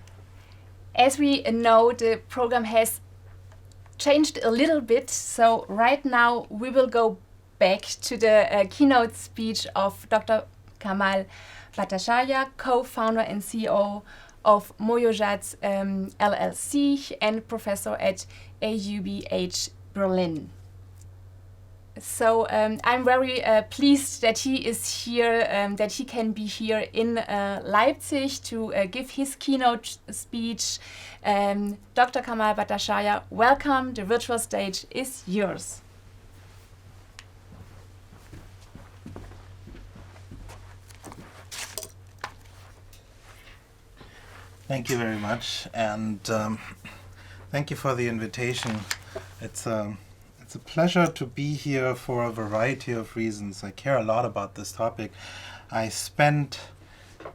as we know, the program has changed a little bit. So right now we will go back to the keynote speech of Dr. Kamal Bhattacharya, co-founder and CEO of Mojochat LLC and professor at IUBH Berlin. So I'm very pleased that he is here, that he can be here in Leipzig to give his keynote speech. Dr. Kamal Bhattacharya, welcome. The virtual stage is yours. Thank you very much, and thank you for the invitation. It's a pleasure to be here for a variety of reasons. I care a lot about this topic. I spent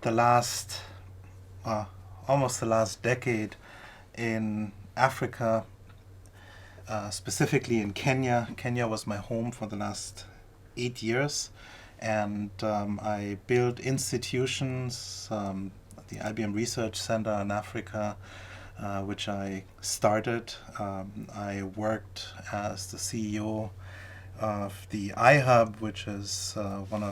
the last, almost the last decade in Africa, specifically in Kenya. Kenya was my home for the last 8 years, and I built institutions, the IBM Research Center in Africa, which I started. I worked as the CEO of the IHUB, which was one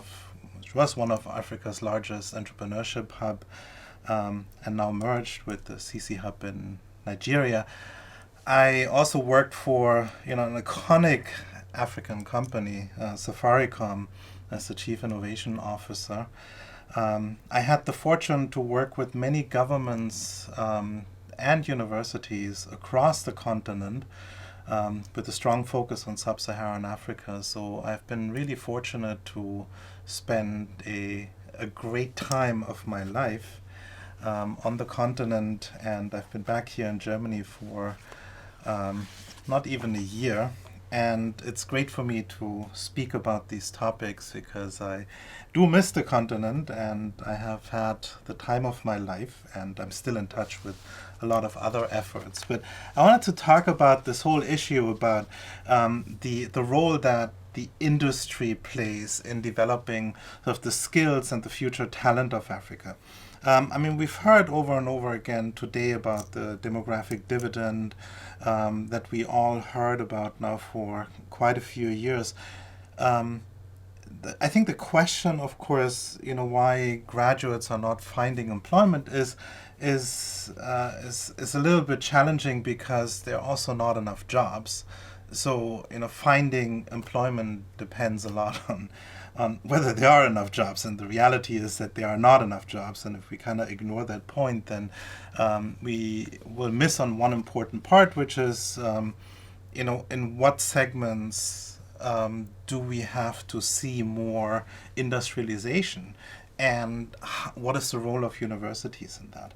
of Africa's largest entrepreneurship hub, and now merged with the CC Hub in Nigeria. I also worked for an iconic African company, Safaricom, as the Chief Innovation Officer. I had the fortune to work with many governments and universities across the continent with a strong focus on sub-Saharan Africa. So I've been really fortunate to spend a great time of my life on the continent, and I've been back here in Germany for not even a year. And it's great for me to speak about these topics because I do miss the continent, and I have had the time of my life, and I'm still in touch with a lot of other efforts. But I wanted to talk about this whole issue about the role that the industry plays in developing sort of the skills and the future talent of Africa. We've heard over and over again today about the demographic dividend that we all heard about now for quite a few years. I think the question, of course, why graduates are not finding employment is a little bit challenging because there are also not enough jobs. So, finding employment depends a lot on whether there are enough jobs, and the reality is that there are not enough jobs. And if we kind of ignore that point, then we will miss on one important part, which is, in what segments do we have to see more industrialization, and what is the role of universities in that?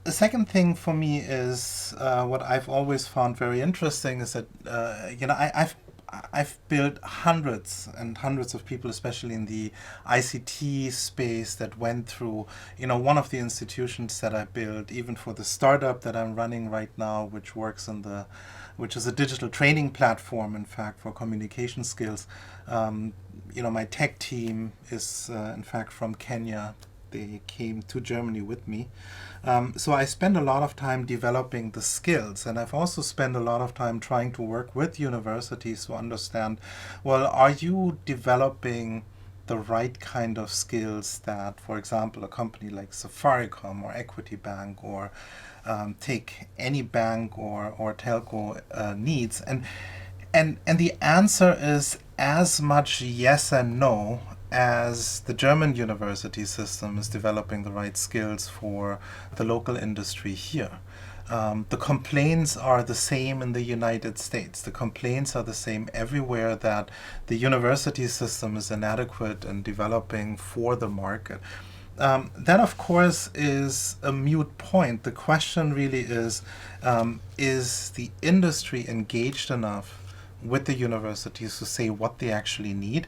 The second thing for me is what I've always found very interesting is that I've built hundreds and hundreds of people, especially in the ICT space, that went through, one of the institutions that I built, even for the startup that I'm running right now, which is a digital training platform, in fact, for communication skills. My tech team is, in fact, from Kenya. They came to Germany with me. So I spend a lot of time developing the skills, and I've also spent a lot of time trying to work with universities to understand, well, are you developing the right kind of skills that, for example, a company like Safaricom or Equity Bank or take any bank or telco needs? And the answer is as much yes and no as the German university system is developing the right skills for the local industry here. The complaints are the same in the United States. The complaints are the same everywhere, that the university system is inadequate in developing for the market. That, of course, is a moot point. The question really is the industry engaged enough with the universities to say what they actually need?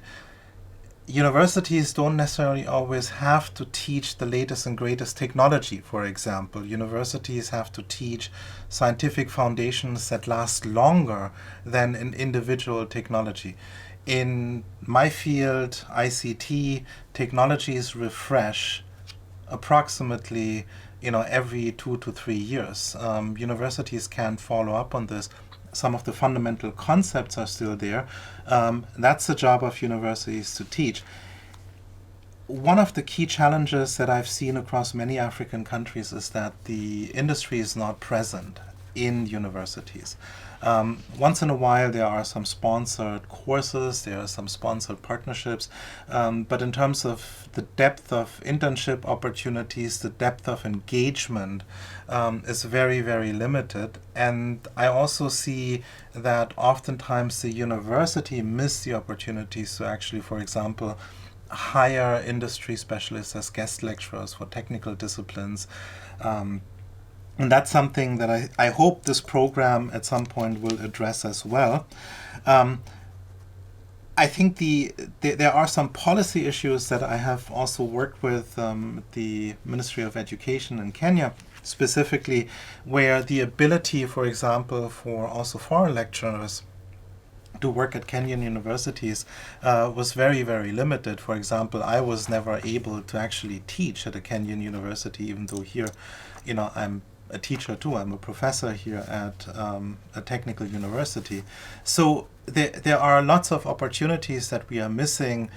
Universities don't necessarily always have to teach the latest and greatest technology, for example. Universities have to teach scientific foundations that last longer than an individual technology. In my field, ICT, technologies refresh approximately every 2 to 3 years. Universities can't follow up on this. Some of the fundamental concepts are still there. That's the job of universities to teach. one of the key challenges that I've seen across many African countries is that the industry is not present in universities. Once in a while there are some sponsored courses, there are some sponsored partnerships, but in terms of the depth of internship opportunities, the depth of engagement is very, very limited. And I also see that oftentimes the university miss the opportunities to actually, for example, hire industry specialists as guest lecturers for technical disciplines. And that's something that I hope this program at some point will address as well. I think there are some policy issues that I have also worked with the Ministry of Education in Kenya, specifically where the ability, for example, for also foreign lecturers to work at Kenyan universities was very, very limited. For example, I was never able to actually teach at a Kenyan university, even though here, I'm a teacher too. I'm a professor here at a technical university. So there are lots of opportunities that we are missing,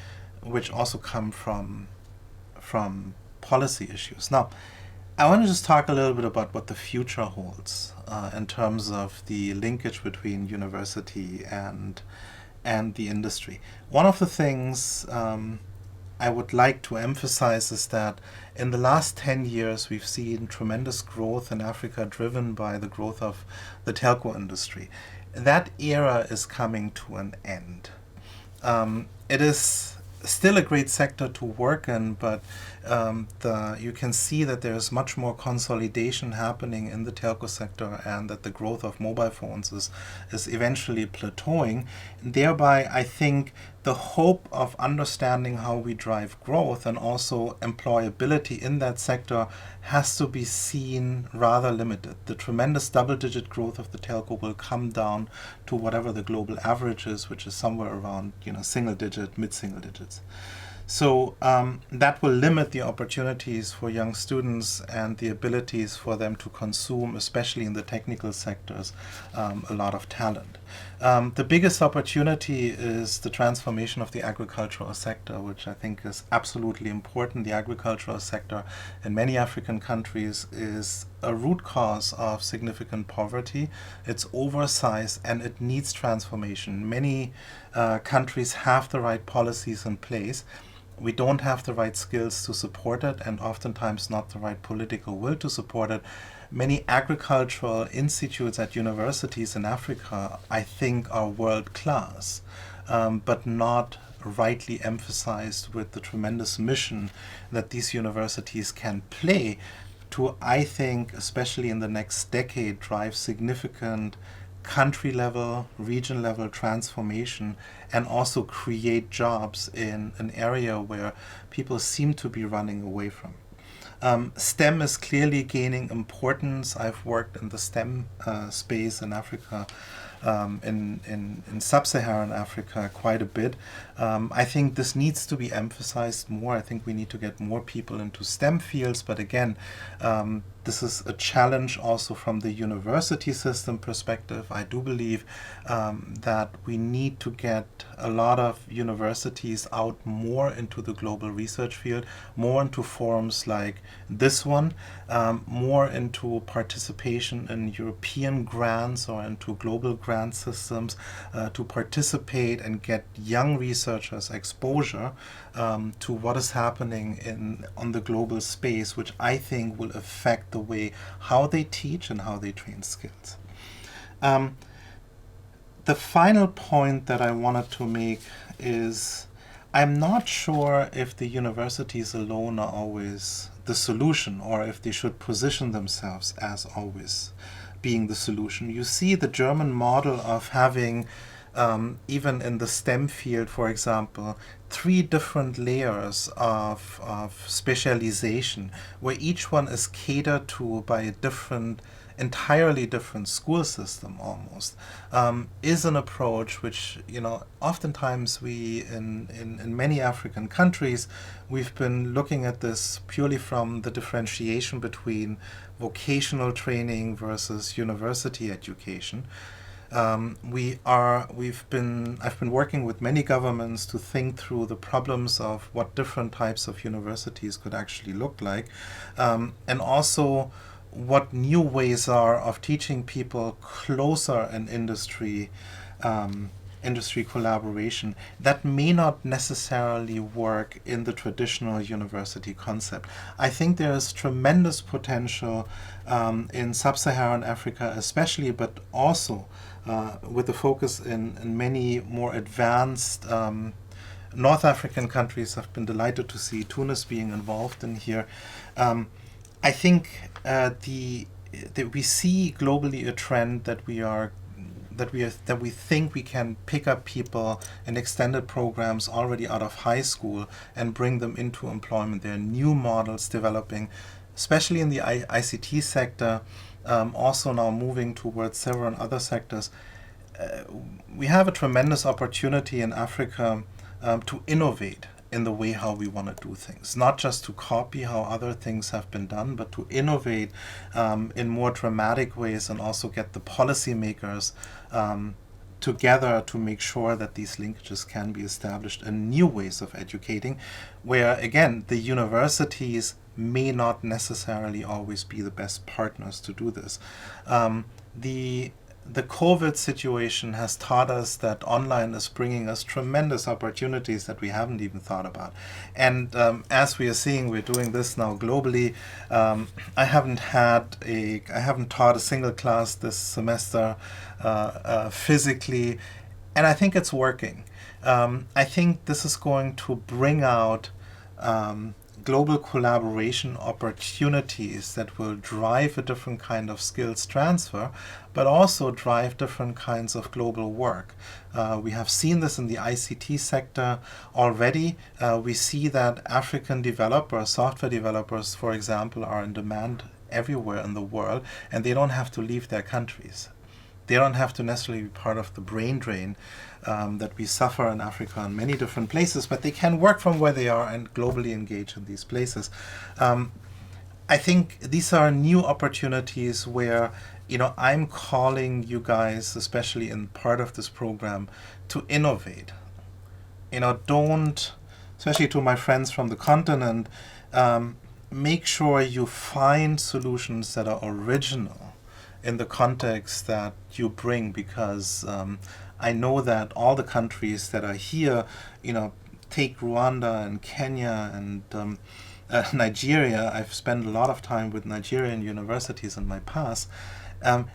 which also come from policy issues. Now, I want to just talk a little bit about what the future holds in terms of the linkage between university and the industry. One of the things I would like to emphasize is that in the last 10 years, we've seen tremendous growth in Africa driven by the growth of the telco industry. That era is coming to an end. It is still a great sector to work in, but you can see that there is much more consolidation happening in the telco sector, and that the growth of mobile phones is eventually plateauing. And thereby, I think the hope of understanding how we drive growth and also employability in that sector has to be seen rather limited. The tremendous double-digit growth of the telco will come down to whatever the global average is, which is somewhere around single-digit, mid-single digits. So that will limit the opportunities for young students and the abilities for them to consume, especially in the technical sectors, a lot of talent. The biggest opportunity is the transformation of the agricultural sector, which I think is absolutely important. The agricultural sector in many African countries is a root cause of significant poverty. It's oversized and it needs transformation. Many countries have the right policies in place. We don't have the right skills to support it, and oftentimes not the right political will to support it. Many agricultural institutes at universities in Africa, I think, are world class, but not rightly emphasized with the tremendous mission that these universities can play to, I think, especially in the next decade, drive significant country level, region level transformation, and also create jobs in an area where people seem to be running away from. STEM is clearly gaining importance. I've worked in the STEM space in Africa, in sub-Saharan Africa quite a bit. I think this needs to be emphasized more. I think we need to get more people into STEM fields, but again, this is a challenge also from the university system perspective. I do believe that we need to get a lot of universities out more into the global research field, more into forums like this one, more into participation in European grants or into global grant systems, to participate and get young researchers exposure to what is happening on the global space, which I think will affect the way how they teach and how they train skills. The final point that I wanted to make is I'm not sure if the universities alone are always the solution, or if they should position themselves as always being the solution. You see the German model of having, even in the STEM field, for example, 3 different layers of specialization, where each one is catered to by a entirely different school system almost, is an approach which, oftentimes we in many African countries, we've been looking at this purely from the differentiation between vocational training versus university education. I've been working with many governments to think through the problems of what different types of universities could actually look like, and also what new ways are of teaching people closer in industry collaboration that may not necessarily work in the traditional university concept. I think there is tremendous potential in sub-Saharan Africa especially, but also with the focus in many more advanced North African countries. I've been delighted to see Tunis being involved in here. I think that we see globally a trend that we think we can pick up people in extended programs already out of high school and bring them into employment. There are new models developing, especially in the ICT sector, also now moving towards several other sectors. We have a tremendous opportunity in Africa to innovate in the way how we want to do things, not just to copy how other things have been done, but to innovate in more dramatic ways and also get the policymakers together to make sure that these linkages can be established and new ways of educating, where again the universities may not necessarily always be the best partners to do this. The COVID situation has taught us that online is bringing us tremendous opportunities that we haven't even thought about. And as we are seeing, we're doing this now globally. I haven't taught a single class this semester physically, and I think it's working. I think this is going to bring out global collaboration opportunities that will drive a different kind of skills transfer, but also drive different kinds of global work. We have seen this in the ICT sector already. We see that African developers, software developers, for example, are in demand everywhere in the world, and they don't have to leave their countries. They don't have to necessarily be part of the brain drain that we suffer in Africa in many different places, but they can work from where they are and globally engage in these places. I think these are new opportunities where, I'm calling you guys, especially in part of this program, to innovate. Especially to my friends from the continent, make sure you find solutions that are original in the context that you bring, because I know that all the countries that are here, take Rwanda and Kenya and Nigeria. I've spent a lot of time with Nigerian universities in my past.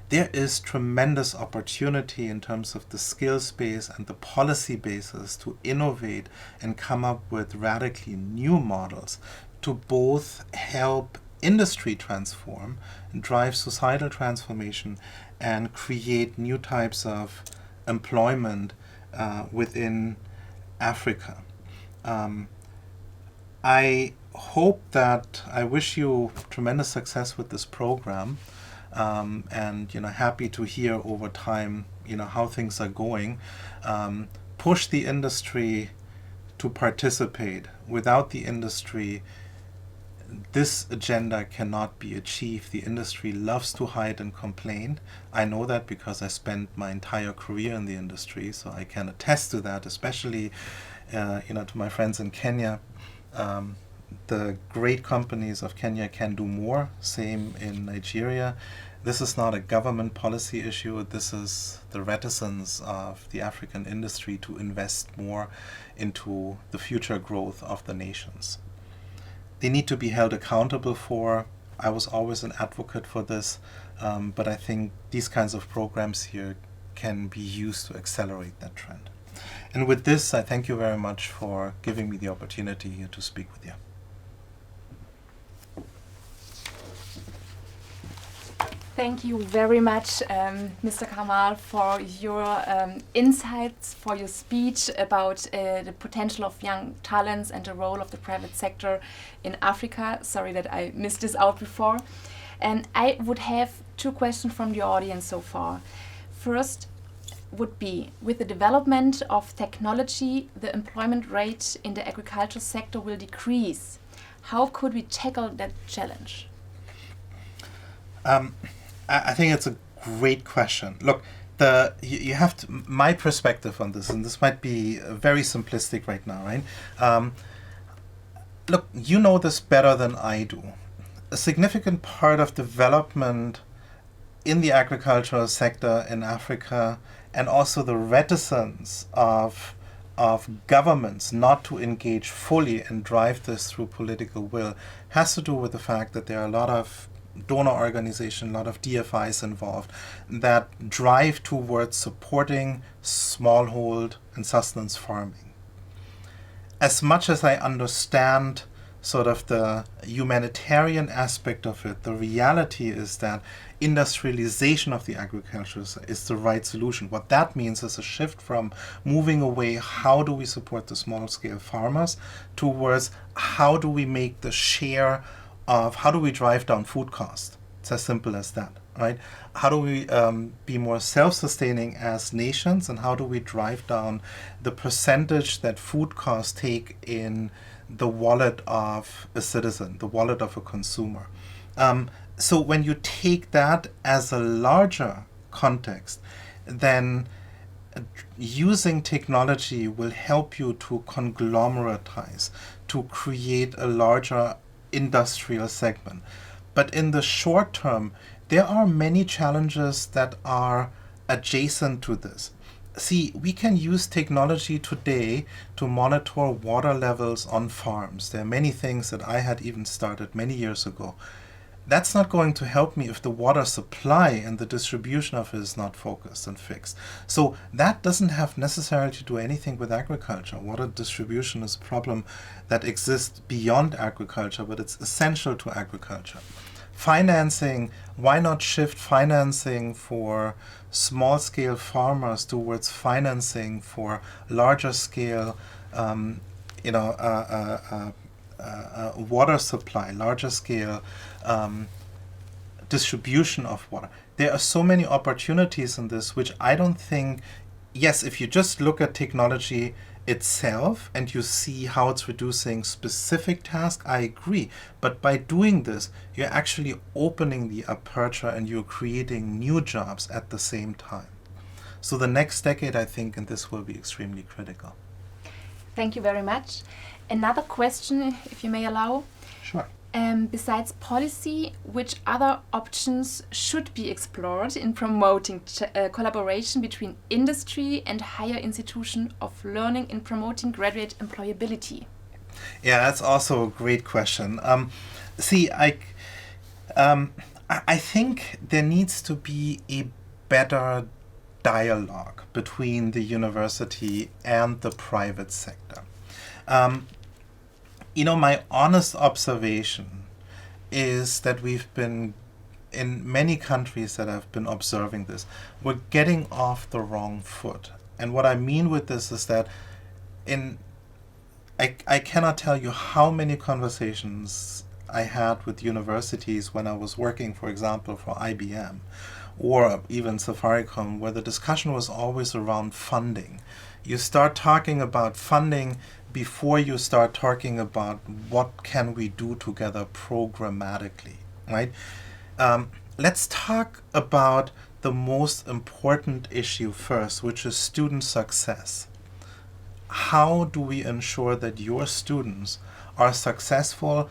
There is tremendous opportunity in terms of the skills base and the policy basis to innovate and come up with radically new models to both help industry transform and drive societal transformation and create new types of employment within Africa. I wish you tremendous success with this program, and happy to hear over time how things are going. Push the industry to participate. Without the industry, this agenda cannot be achieved. The industry loves to hide and complain. I know that because I spent my entire career in the industry, so I can attest to that, especially to my friends in Kenya. The great companies of Kenya can do more, same in Nigeria. This is not a government policy issue. This is the reticence of the African industry to invest more into the future growth of the nations. They need to be held accountable for. I was always an advocate for this, but I think these kinds of programs here can be used to accelerate that trend. And with this, I thank you very much for giving me the opportunity here to speak with you. Thank you very much, Mr. Kamal, for your insights, for your speech about the potential of young talents and the role of the private sector in Africa. Sorry that I missed this out before. And I would have two questions from the audience so far. First would be, with the development of technology, the employment rate in the agricultural sector will decrease. How could we tackle that challenge? I think it's a great question. Look, you have to, my perspective on this, and this might be very simplistic right now, right? Look, you know this better than I do. A significant part of development in the agricultural sector in Africa, and also the reticence of governments not to engage fully and drive this through political will, has to do with the fact that there are a lot of donor organizations, a lot of DFIs involved that drive towards supporting smallhold and sustenance farming. As much as I understand sort of the humanitarian aspect of it, the reality is that industrialization of the agriculture is the right solution. What that means is a shift from moving away, how do we support the small-scale farmers, towards how do we make the share of, how do we drive down food cost? It's as simple as that, right? How do we be more self-sustaining as nations, and how do we drive down the percentage that food costs take in the wallet of a citizen, the wallet of a consumer? So when you take that as a larger context, then using technology will help you to conglomeratize, to create a larger industrial segment. But in the short term, there are many challenges that are adjacent to this. See, we can use technology today to monitor water levels on farms. There are many things that I had even started many years ago. That's not going to help me if the water supply and the distribution of it is not focused and fixed. So that doesn't have necessarily to do anything with agriculture. Water distribution is a problem that exists beyond agriculture, but it's essential to agriculture. Financing, why not shift financing for small-scale farmers towards financing for larger-scale water supply, larger-scale distribution of water. There are so many opportunities in this, which I don't think, yes, if you just look at technology itself and you see how it's reducing specific tasks, I agree. But by doing this, you're actually opening the aperture and you're creating new jobs at the same time. So the next decade, I think, and this will be extremely critical. Thank you very much. Another question, if you may allow. Sure. Besides policy, which other options should be explored in promoting collaboration between industry and higher institution of learning in promoting graduate employability? Yeah, that's also a great question. See, I think there needs to be a better dialogue between the university and the private sector. My honest observation is that we've been, in many countries that have been observing this, we're getting off the wrong foot. And what I mean with this is that I cannot tell you how many conversations I had with universities when I was working, for example, for IBM or even Safaricom, where the discussion was always around funding. You start talking about funding before you start talking about what can we do together programmatically, right? Let's talk about the most important issue first, which is student success. How do we ensure that your students are successful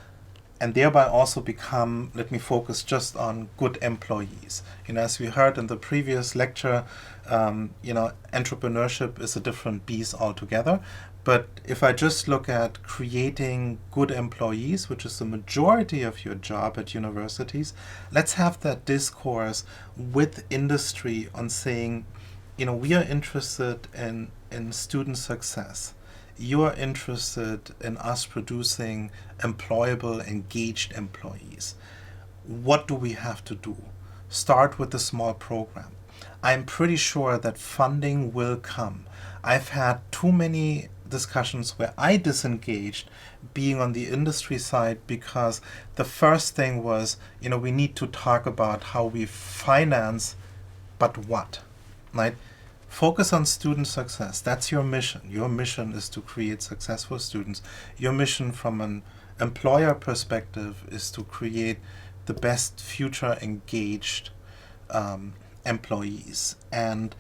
and thereby also become, let me focus just on good employees. As we heard in the previous lecture, entrepreneurship is a different beast altogether. But if I just look at creating good employees, which is the majority of your job at universities, let's have that discourse with industry on saying, we are interested in student success. You are interested in us producing employable, engaged employees. What do we have to do? Start with a small program. I'm pretty sure that funding will come. I've had too many discussions where I disengaged being on the industry side because the first thing was, we need to talk about how we finance, but what, right? Focus on student success. That's your mission. Your mission is to create successful students. Your mission from an employer perspective is to create the best future engaged employees. And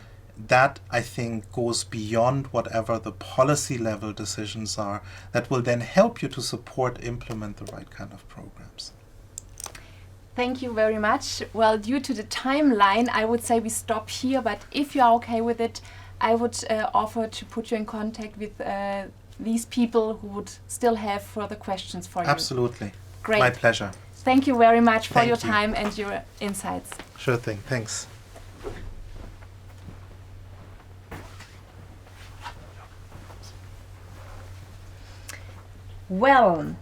that, I think, goes beyond whatever the policy level decisions are that will then help you to implement the right kind of programs. Thank you very much. Well, due to the timeline, I would say we stop here, but if you are okay with it, I would offer to put you in contact with these people who would still have further questions for you. Absolutely. Great. My pleasure. Thank you very much for Thank your you. time and your insights. Sure thing. Thanks. Well,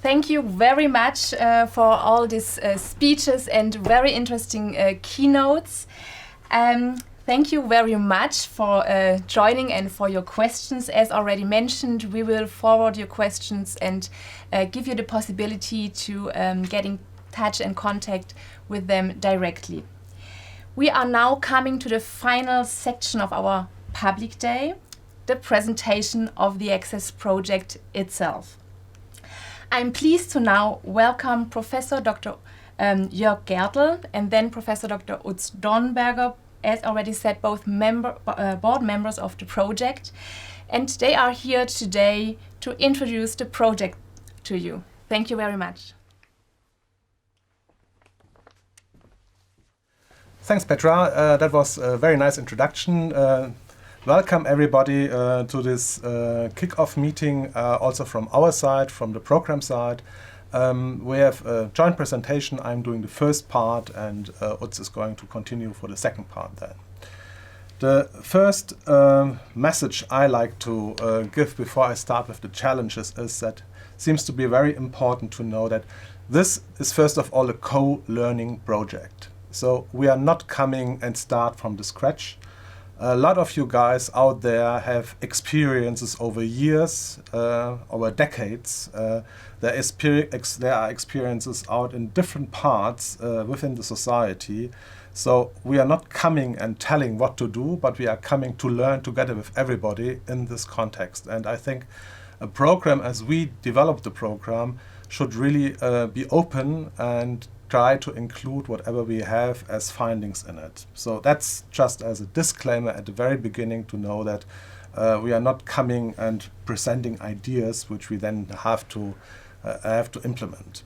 thank you very much for all these speeches and very interesting keynotes. Thank you very much for joining and for your questions. As already mentioned, we will forward your questions and give you the possibility to get in touch and contact with them directly. We are now coming to the final section of our public day, the presentation of the Access project itself. I'm pleased to now welcome Professor Dr. Jörg Gertl and then Professor Dr. Utz Dornberger, as already said, both board members of the project, and they are here today to introduce the project to you. Thank you very much. Thanks, Petra. That was a very nice introduction. Welcome everybody to this kick-off meeting, also from our side, from the program side. We have a joint presentation. I'm doing the first part and Utz is going to continue for the second part then. The first message I like to give before I start with the challenges is that it seems to be very important to know that this is first of all a co-learning project. So we are not coming and start from the scratch. A lot of you guys out there have experiences over years, over decades. There are experiences out in different parts within the society. So we are not coming and telling what to do, but we are coming to learn together with everybody in this context. And I think a program, as we develop the program, should really be open and try to include whatever we have as findings in it. So that's just as a disclaimer at the very beginning to know that we are not coming and presenting ideas which we then have to implement.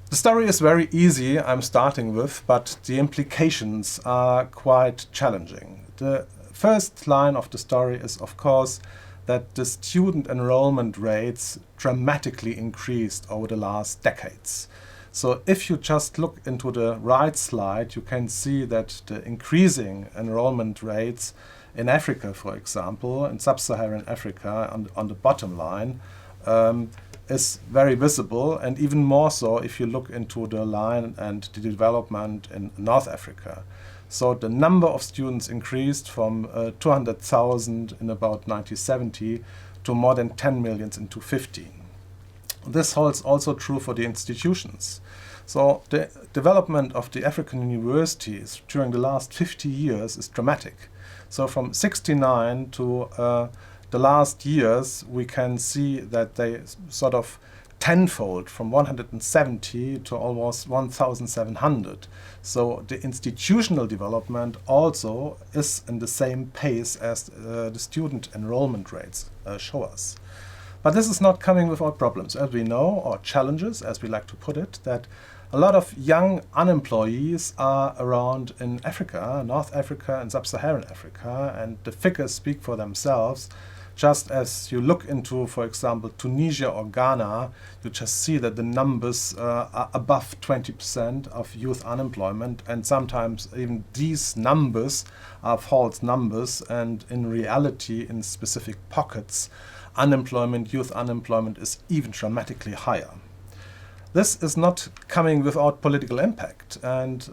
The story is very easy, I'm starting with, but the implications are quite challenging. The first line of the story is, of course, that the student enrollment rates dramatically increased over the last decades. So if you just look into the right slide, you can see that the increasing enrollment rates in Africa, for example, in sub-Saharan Africa, on the bottom line, is very visible, and even more so if you look into the line and the development in North Africa. So the number of students increased from 200,000 in about 1970 to more than 10 million in 2015. This holds also true for the institutions. So the development of the African universities during the last 50 years is dramatic. So from 1969 to the last years, we can see that they sort of tenfold, from 170 to almost 1,700. So the institutional development also is in the same pace as the student enrollment rates show us. But this is not coming without problems, as we know, or challenges, as we like to put it, that a lot of young unemployees are around in Africa, North Africa and Sub-Saharan Africa, and the figures speak for themselves. Just as you look into, for example, Tunisia or Ghana, you just see that the numbers are above 20% of youth unemployment, and sometimes even these numbers are false numbers, and in reality, in specific pockets, youth unemployment is even dramatically higher. This is not coming without political impact, and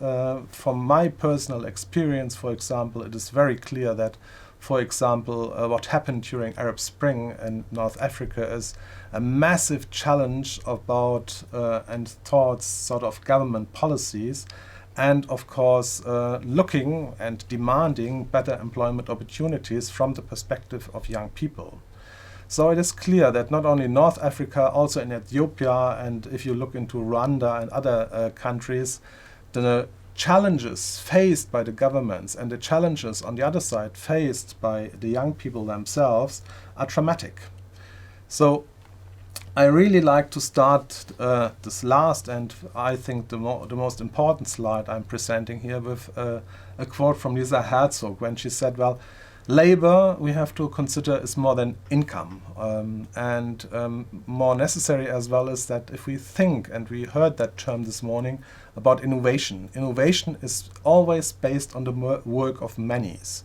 from my personal experience, for example, it is very clear that, for example, what happened during Arab Spring in North Africa is a massive challenge about and towards sort of government policies, and of course looking and demanding better employment opportunities from the perspective of young people. So it is clear that not only North Africa, also in Ethiopia, and if you look into Rwanda and other countries, the challenges faced by the governments and the challenges on the other side faced by the young people themselves are dramatic. So I really like to start this last and I think the most important slide I'm presenting here with a quote from Lisa Herzog when she said, well, labor we have to consider is more than income, and more necessary as well is that if we think, and we heard that term this morning, about innovation. Innovation is always based on the work of manys.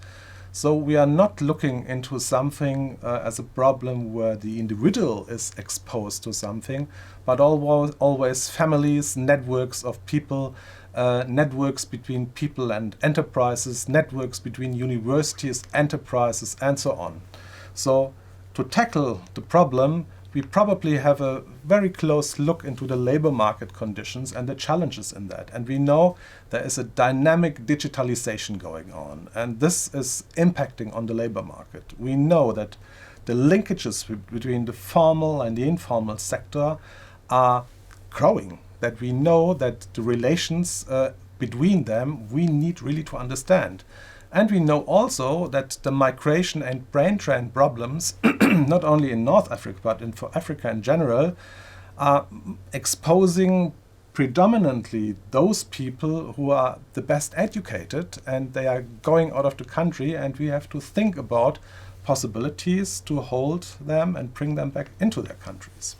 So we are not looking into something as a problem where the individual is exposed to something, but always families, networks of people, networks between people and enterprises, networks between universities, enterprises, and so on. So to tackle the problem, we probably have a very close look into the labor market conditions and the challenges in that. And we know there is a dynamic digitalization going on, and this is impacting on the labor market. We know that the linkages between the formal and the informal sector are growing, that we know that the relations between them we need really to understand. And we know also that the migration and brain drain problems, not only in North Africa, but for Africa in general, are exposing predominantly those people who are the best educated, and they are going out of the country, and we have to think about possibilities to hold them and bring them back into their countries.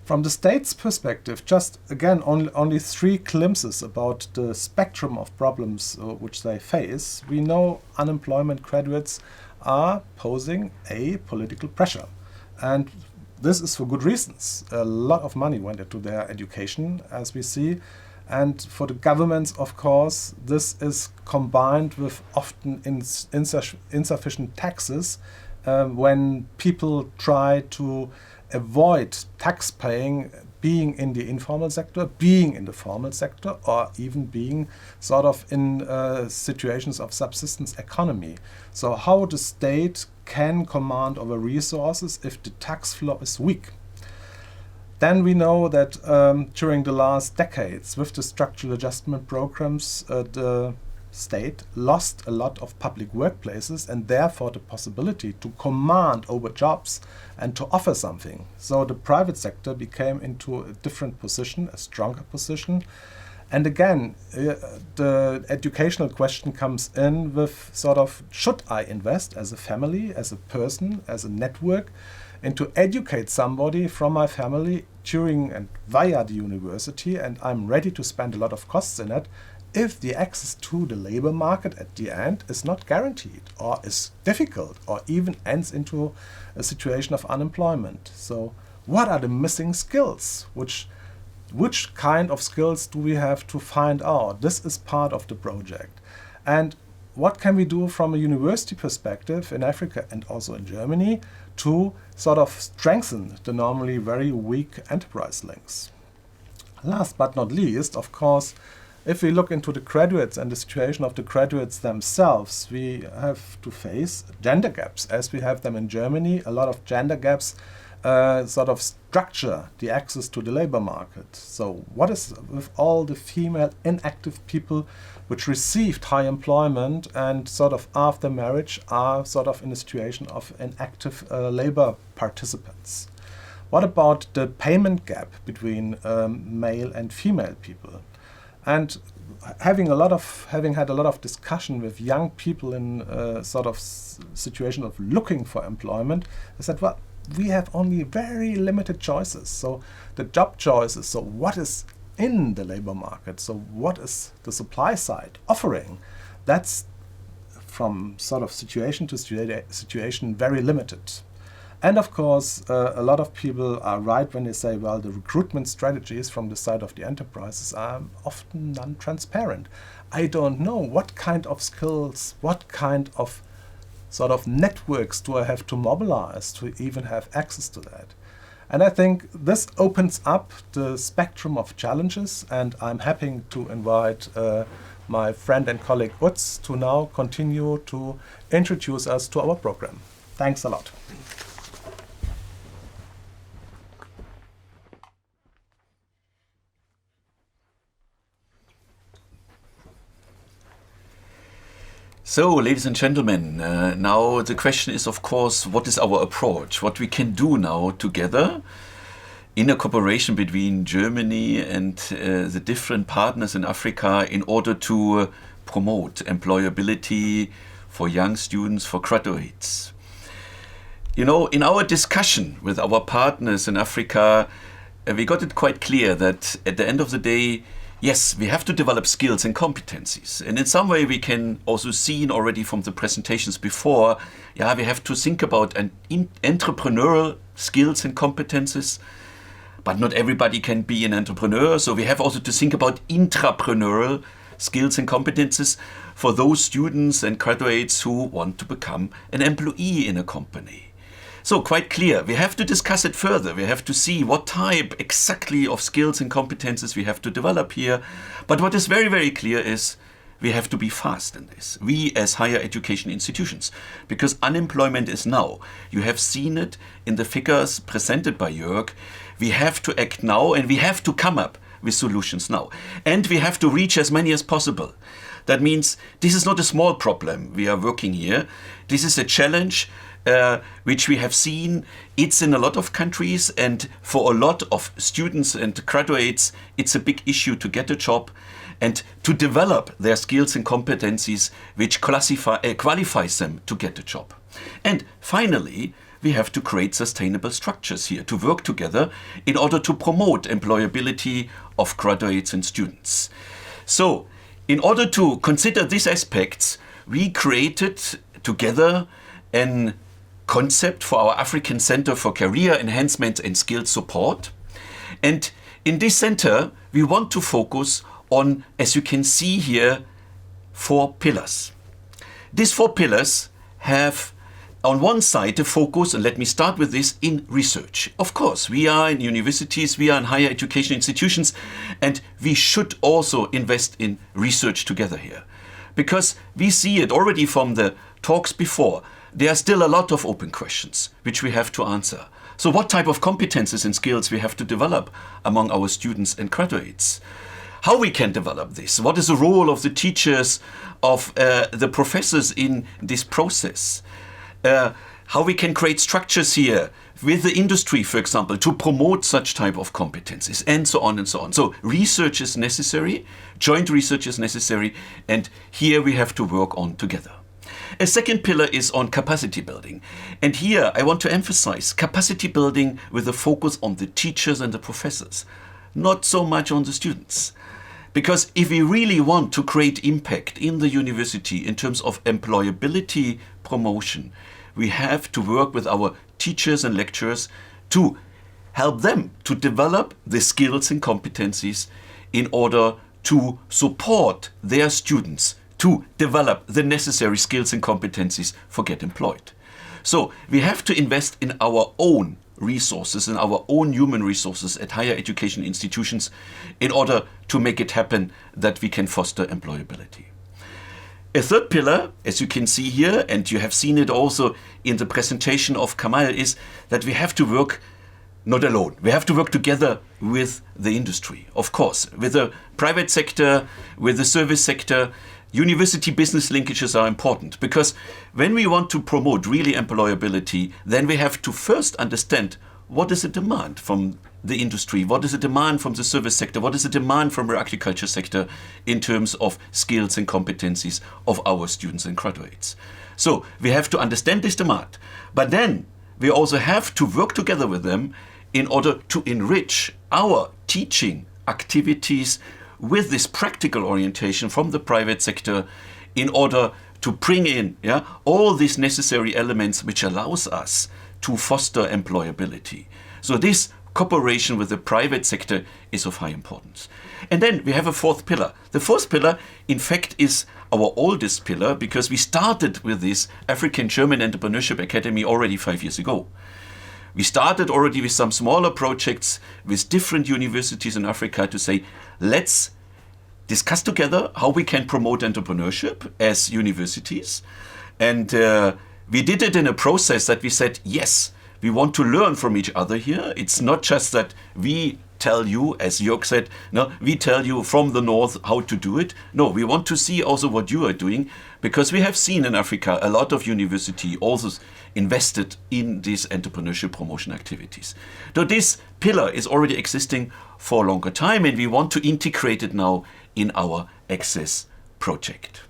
From the state's perspective, just again only 3 glimpses about the spectrum of problems which they face. We know unemployment graduates are posing a political pressure, and this is for good reasons. A lot of money went into their education, as we see, and for the governments, of course, this is combined with often insufficient taxes when people try to avoid tax paying, being in the informal sector, being in the formal sector, or even being sort of in situations of subsistence economy. So how the state can command over resources if the tax flow is weak. Then we know that during the last decades, with the structural adjustment programs, the state lost a lot of public workplaces and therefore the possibility to command over jobs and to offer something. So the private sector became into a different position, a stronger position. And again, the educational question comes in with sort of, should I invest as a family, as a person, as a network, and to educate somebody from my family during and via the university, and I'm ready to spend a lot of costs in it, if the access to the labor market at the end is not guaranteed or is difficult or even ends into a situation of unemployment. So what are the missing skills? Which kind of skills do we have to find out? This is part of the project. And what can we do from a university perspective in Africa and also in Germany to sort of strengthen the normally very weak enterprise links? Last but not least, of course, if we look into the graduates and the situation of the graduates themselves, we have to face gender gaps, as we have them in Germany. A lot of gender gaps sort of structure the access to the labor market. So what is with all the female inactive people which received high employment and sort of after marriage are sort of in a situation of inactive labor participants? What about the payment gap between male and female people? And having had a lot of discussion with young people in sort of situation of looking for employment, I said, well, we have only very limited choices. So the job choices, so what is in the labor market, so what is the supply side offering, that's from sort of situation to situation very limited. And of course, a lot of people are right when they say, well, the recruitment strategies from the side of the enterprises are often non-transparent. I don't know what kind of skills, what kind of sort of networks do I have to mobilize to even have access to that. And I think this opens up the spectrum of challenges, and I'm happy to invite my friend and colleague Utz to now continue to introduce us to our program. Thanks a lot. So, ladies and gentlemen, now the question is, of course, what is our approach? What we can do now together in a cooperation between Germany and the different partners in Africa in order to promote employability for young students, for graduates. You know, in our discussion with our partners in Africa, we got it quite clear that at the end of the day, yes, we have to develop skills and competencies. And in some way we can also see already from the presentations before, yeah, we have to think about entrepreneurial skills and competencies, but not everybody can be an entrepreneur. So we have also to think about intrapreneurial skills and competencies for those students and graduates who want to become an employee in a company. So quite clear, we have to discuss it further. We have to see what type exactly of skills and competences we have to develop here. But what is very, very clear is we have to be fast in this. We as higher education institutions, because unemployment is now. You have seen it in the figures presented by Jörg. We have to act now and we have to come up with solutions now. And we have to reach as many as possible. That means this is not a small problem we are working here. This is a challenge which we have seen. It's in a lot of countries, and for a lot of students and graduates, it's a big issue to get a job and to develop their skills and competencies which qualifies them to get a job. And finally, we have to create sustainable structures here to work together in order to promote employability of graduates and students. So, in order to consider these aspects, we created together a concept for our African Center for Career Enhancement and Skills Support. And in this center, we want to focus on, as you can see here, 4 pillars. These 4 pillars have on one side the focus, and let me start with this, in research. Of course, we are in universities, we are in higher education institutions, and we should also invest in research together here. Because we see it already from the talks before, there are still a lot of open questions which we have to answer. So what type of competences and skills we have to develop among our students and graduates? How we can develop this? What is the role of the teachers, of the professors in this process? How we can create structures here with the industry, for example, to promote such type of competencies, and so on and so on. So research is necessary, joint research is necessary, and here we have to work on together. A second pillar is on capacity building. And here I want to emphasize capacity building with a focus on the teachers and the professors, not so much on the students. Because if we really want to create impact in the university in terms of employability promotion, we have to work with our teachers and lecturers to help them to develop the skills and competencies in order to support their students to develop the necessary skills and competencies for get employed. So we have to invest in our own resources, in our own human resources at higher education institutions in order to make it happen that we can foster employability. A third pillar, as you can see here, and you have seen it also in the presentation of Kamal, is that we have to work not alone. We have to work together with the industry, of course, with the private sector, with the service sector. University business linkages are important because when we want to promote really employability, then we have to first understand what is the demand from the industry, what is the demand from the service sector, what is the demand from the agriculture sector in terms of skills and competencies of our students and graduates. So we have to understand this demand, but then we also have to work together with them in order to enrich our teaching activities with this practical orientation from the private sector in order to bring in all these necessary elements which allows us to foster employability. So this cooperation with the private sector is of high importance. And then we have a fourth pillar. The fourth pillar, in fact, is our oldest pillar because we started with this African German Entrepreneurship Academy already 5 years ago. We started already with some smaller projects with different universities in Africa to say, let's discuss together how we can promote entrepreneurship as universities. And we did it in a process that we said, yes, we want to learn from each other here. It's not just that we tell you, as Jörg said, no, we tell you from the north how to do it. No, we want to see also what you are doing, because we have seen in Africa a lot of university also invested in these entrepreneurship promotion activities. So this pillar is already existing for a longer time, and we want to integrate it now in our Access project.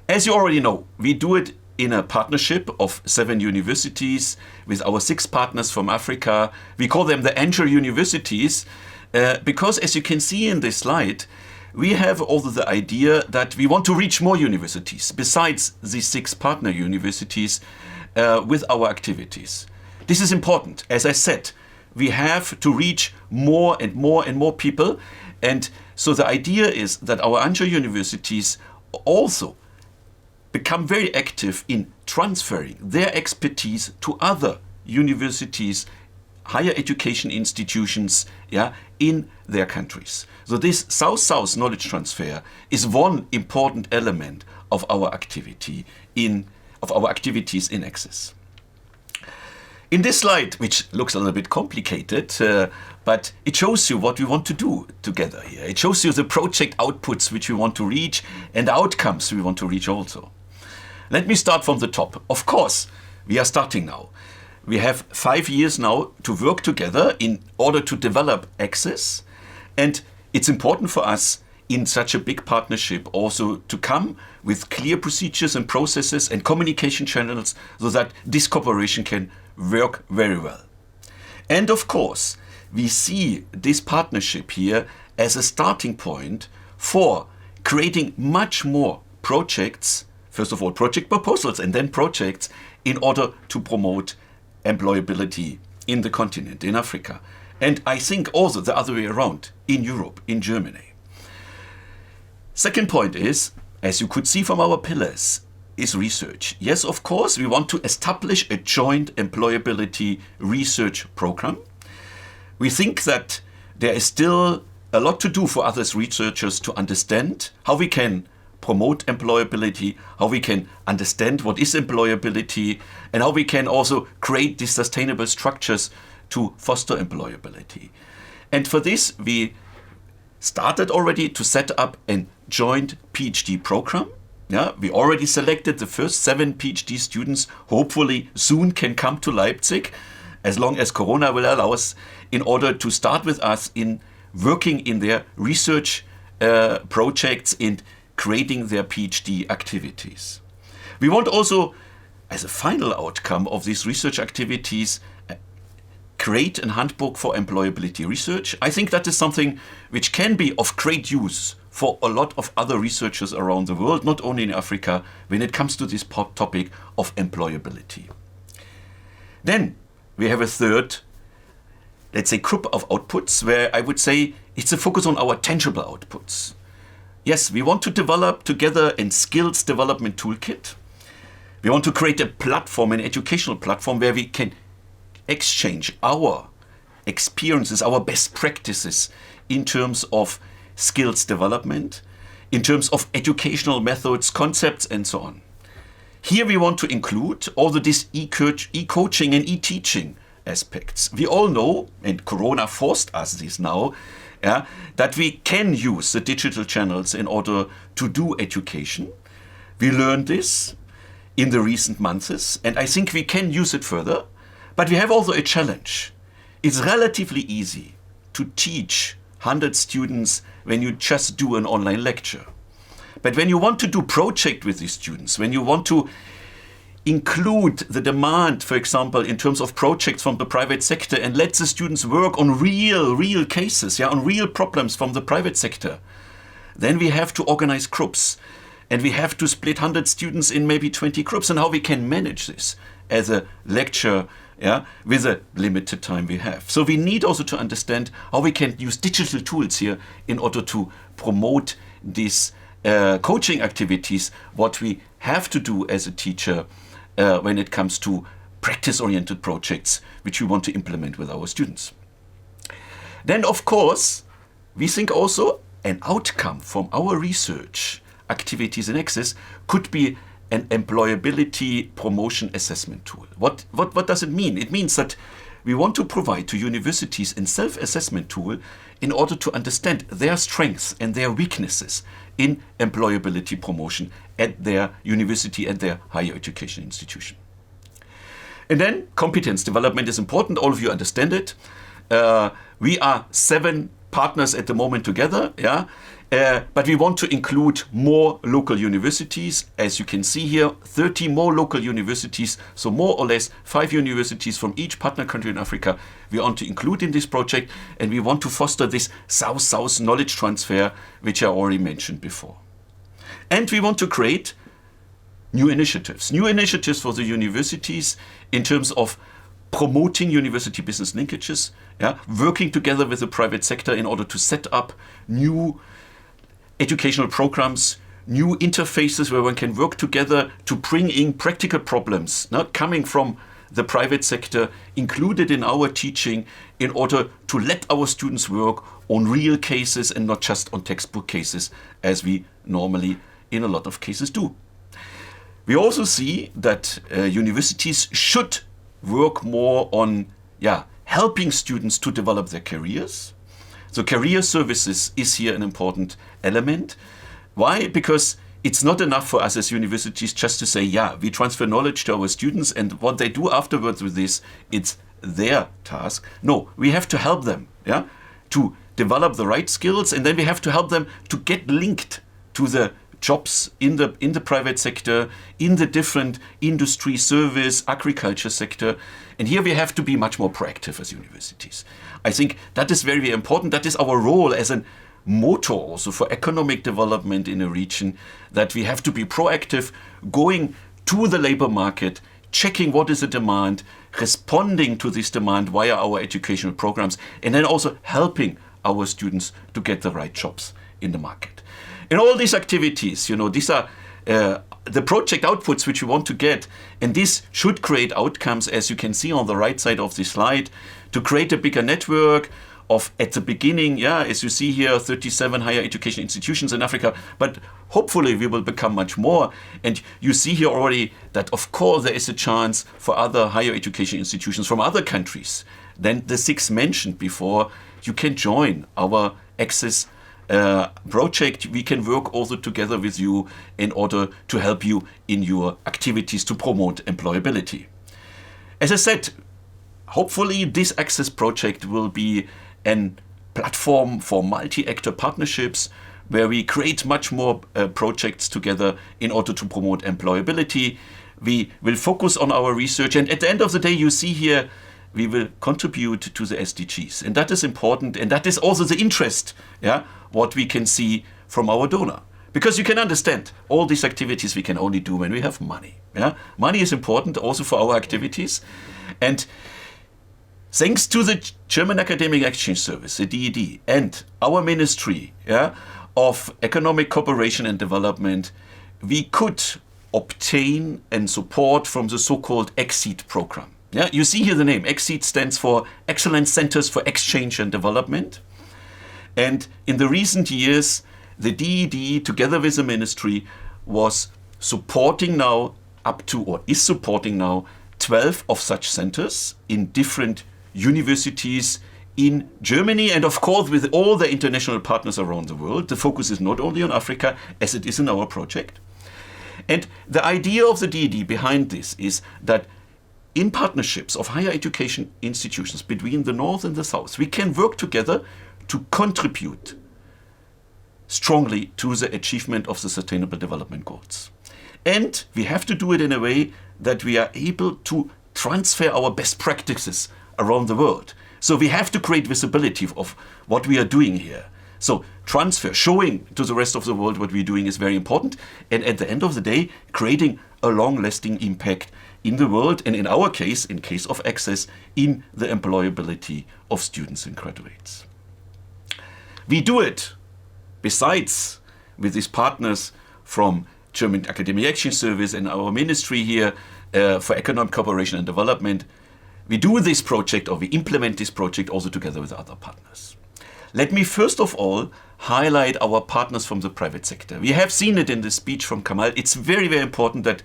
As you already know, we do it in a partnership of 7 universities with our 6 partners from Africa. We call them the Angel Universities because, as you can see in this slide, we have also the idea that we want to reach more universities besides these 6 partner universities with our activities. This is important. As I said, we have to reach more and more and more people. And so the idea is that our Angel Universities also become very active in transferring their expertise to other universities, higher education institutions, in their countries. So this South-South knowledge transfer is one important element of our activities in Access. In this slide, which looks a little bit complicated, but it shows you what we want to do together here. It shows you the project outputs which we want to reach and the outcomes we want to reach also. Let me start from the top. Of course, we are starting now. We have 5 years now to work together in order to develop Access. And it's important for us in such a big partnership also to come with clear procedures and processes and communication channels so that this cooperation can work very well. And of course, we see this partnership here as a starting point for creating much more projects, first of all project proposals and then projects, in order to promote employability in the continent, in Africa. And I think also the other way around, in Europe, in Germany. Second point is, as you could see from our pillars, is research. Yes, of course, we want to establish a joint employability research program. We think that there is still a lot to do for us researchers to understand how we can promote employability, how we can understand what is employability, and how we can also create these sustainable structures to foster employability. And for this, we started already to set up a joint PhD program. We already selected the first 7 PhD students, hopefully soon can come to Leipzig, as long as Corona will allow us, in order to start with us in working in their research projects and creating their PhD activities. We want also, as a final outcome of these research activities, create a handbook for employability research. I think that is something which can be of great use for a lot of other researchers around the world, not only in Africa, when it comes to this topic of employability. Then we have a third, let's say, group of outputs where I would say it's a focus on our tangible outputs. Yes, we want to develop together a skills development toolkit. We want to create a platform, an educational platform where we can exchange our experiences, our best practices in terms of skills development, in terms of educational methods, concepts, and so on. Here we want to include also this e-coaching and e-teaching aspects. We all know, and Corona forced us this now, that we can use the digital channels in order to do education. We learned this in the recent months, and I think we can use it further. But we have also a challenge. It's relatively easy to teach 100 students when you just do an online lecture. But when you want to do project with these students, when you want to include the demand, for example, in terms of projects from the private sector and let the students work on real cases, on real problems from the private sector, then we have to organize groups and we have to split 100 students in maybe 20 groups, and how we can manage this as a lecture with a limited time we have. So we need also to understand how we can use digital tools here in order to promote these coaching activities, what we have to do as a teacher when it comes to practice-oriented projects which we want to implement with our students. Then, of course, we think also an outcome from our research activities in Access could be an employability promotion assessment tool. What does it mean? It means that we want to provide to universities a self-assessment tool in order to understand their strengths and their weaknesses in employability promotion at their university and their higher education institution. And then competence development is important. All of you understand it. We are 7 partners at the moment together, yeah. But we want to include more local universities. As you can see here, 30 more local universities, so more or less 5 universities from each partner country in Africa we want to include in this project, and we want to foster this South-South knowledge transfer, which I already mentioned before. And we want to create new initiatives for the universities in terms of promoting university business linkages, yeah, working together with the private sector in order to set up new educational programs, new interfaces where one can work together to bring in practical problems, not coming from the private sector, included in our teaching in order to let our students work on real cases and not just on textbook cases, as we normally in a lot of cases do. We also see that universities should work more on helping students to develop their careers. So career services is here an important element. Why? Because it's not enough for us as universities just to say, yeah, we transfer knowledge to our students and what they do afterwards with this, it's their task. No, we have to help them, yeah, to develop the right skills, and then we have to help them to get linked to the jobs in the private sector, in the different industry, service, agriculture sector. And here we have to be much more proactive as universities. I think that is very, very important. That is our role as a motor also for economic development in a region, that we have to be proactive, going to the labor market, checking what is the demand, responding to this demand via our educational programs, and then also helping our students to get the right jobs in the market. And all these activities, these are the project outputs which we want to get, and this should create outcomes, as you can see on the right side of the slide, to create a bigger network of, at the beginning, as you see here, 37 higher education institutions in Africa, but hopefully we will become much more. And you see here already that, of course, there is a chance for other higher education institutions from other countries than the 6 mentioned before. You can join our Access project. We can work also together with you in order to help you in your activities to promote employability. As I said, hopefully this Access project will be a platform for multi-actor partnerships where we create much more projects together in order to promote employability. We will focus on our research, and at the end of the day, you see here, we will contribute to the SDGs. And that is important, and that is also the interest, what we can see from our donor. Because you can understand, all these activities we can only do when we have money. Money is important also for our activities. And thanks to the German Academic Exchange Service, the DED, and our Ministry of Economic Cooperation and Development, we could obtain and support from the so-called EXCEED program. You see here the name. EXCEED stands for Excellence Centers for Exchange and Development. And in the recent years, the DED, together with the ministry, was supporting now is supporting now 12 of such centers in different universities in Germany, and of course with all the international partners around the world. The focus is not only on Africa, as it is in our project. And the idea of the DED behind this is that in partnerships of higher education institutions between the North and the South, we can work together to contribute strongly to the achievement of the Sustainable Development Goals. And we have to do it in a way that we are able to transfer our best practices around the world. So we have to create visibility of what we are doing here. So transfer, showing to the rest of the world what we're doing is very important. And at the end of the day, creating a long-lasting impact in the world, and in our case, in case of Access, in the employability of students and graduates. We do it, besides with these partners from German Academic Exchange Service and our ministry here for Economic Cooperation and Development, we do this project, or we implement this project also together with other partners. Let me first of all highlight our partners from the private sector. We have seen it in the speech from Kamal. It's very, very important that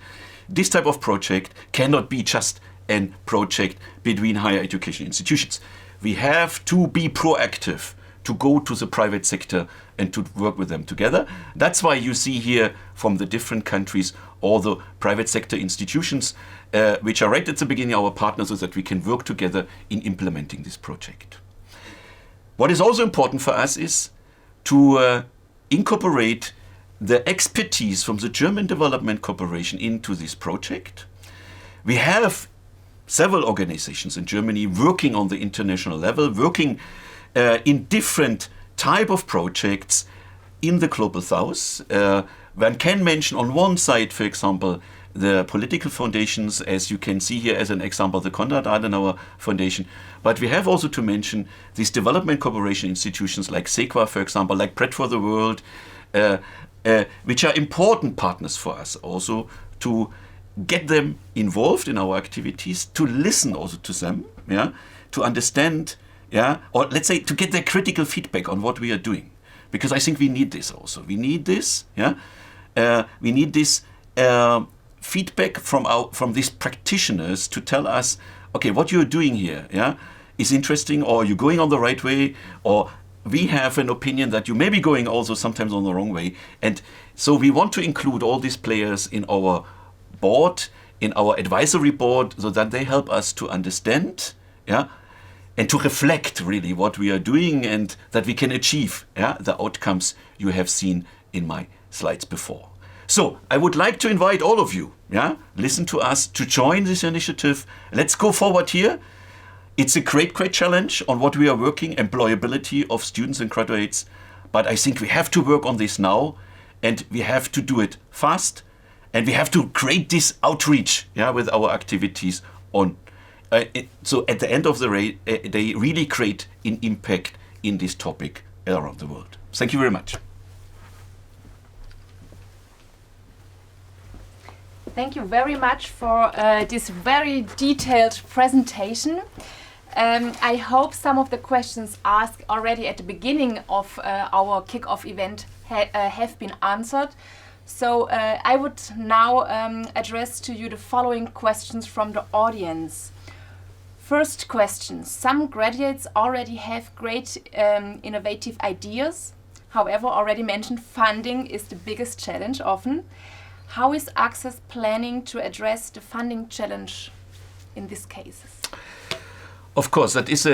this type of project cannot be just a project between higher education institutions. We have to be proactive to go to the private sector and to work with them together. That's why you see here from the different countries all the private sector institutions which are right at the beginning our partners, so that we can work together in implementing this project. What is also important for us is to incorporate the expertise from the German Development Corporation into this project. We have several organizations in Germany working on the international level, working in different type of projects in the global south. One can mention on one side, for example, the political foundations, as you can see here as an example, the Konrad Adenauer Foundation. But we have also to mention these development cooperation institutions like SEQA, for example, like Bread for the World, which are important partners for us also to get them involved in our activities, to listen also to them, yeah, to understand, yeah, or let's say to get their critical feedback on what we are doing. Because I think we need this also. We need this, yeah. We need this feedback from these practitioners to tell us, okay, what you're doing here, yeah, is interesting, or you're going on the right way, or we have an opinion that you may be going also sometimes on the wrong way. And so we want to include all these players in our board, in our advisory board, so that they help us to understand, yeah, and to reflect really what we are doing, and that we can achieve, yeah, the outcomes you have seen in my slides before. So I would like to invite all of you, yeah, listen to us, to join this initiative. Let's go forward here. It's a great challenge on what we are working, employability of students and graduates. But I think we have to work on this now, and we have to do it fast, and we have to create this outreach, yeah, with our activities on. So at the end of the day, they really create an impact in this topic around the world. Thank you very much. Thank you very much for this very detailed presentation. I hope some of the questions asked already at the beginning of our kick-off event have been answered. So I would now address to you the following questions from the audience. First question: some graduates already have great innovative ideas. However, already mentioned, funding is the biggest challenge often. How is Access planning to address the funding challenge in these cases? Of course, that is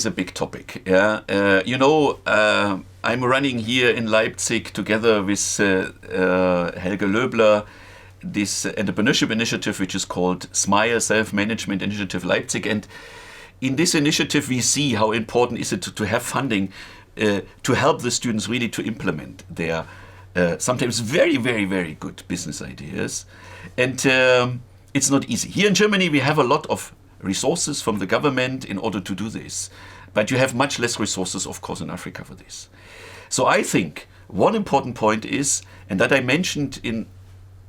a big topic. Yeah, you know, I'm running here in Leipzig together with Helge Löbler this entrepreneurship initiative, which is called SMILE, Self-Management Initiative Leipzig. And in this initiative, we see how important is it to have funding to help the students really to implement their sometimes very, very, very good business ideas. And it's not easy. Here in Germany, we have a lot of resources from the government in order to do this. But you have much less resources, of course, in Africa for this. So I think one important point is, and that I mentioned in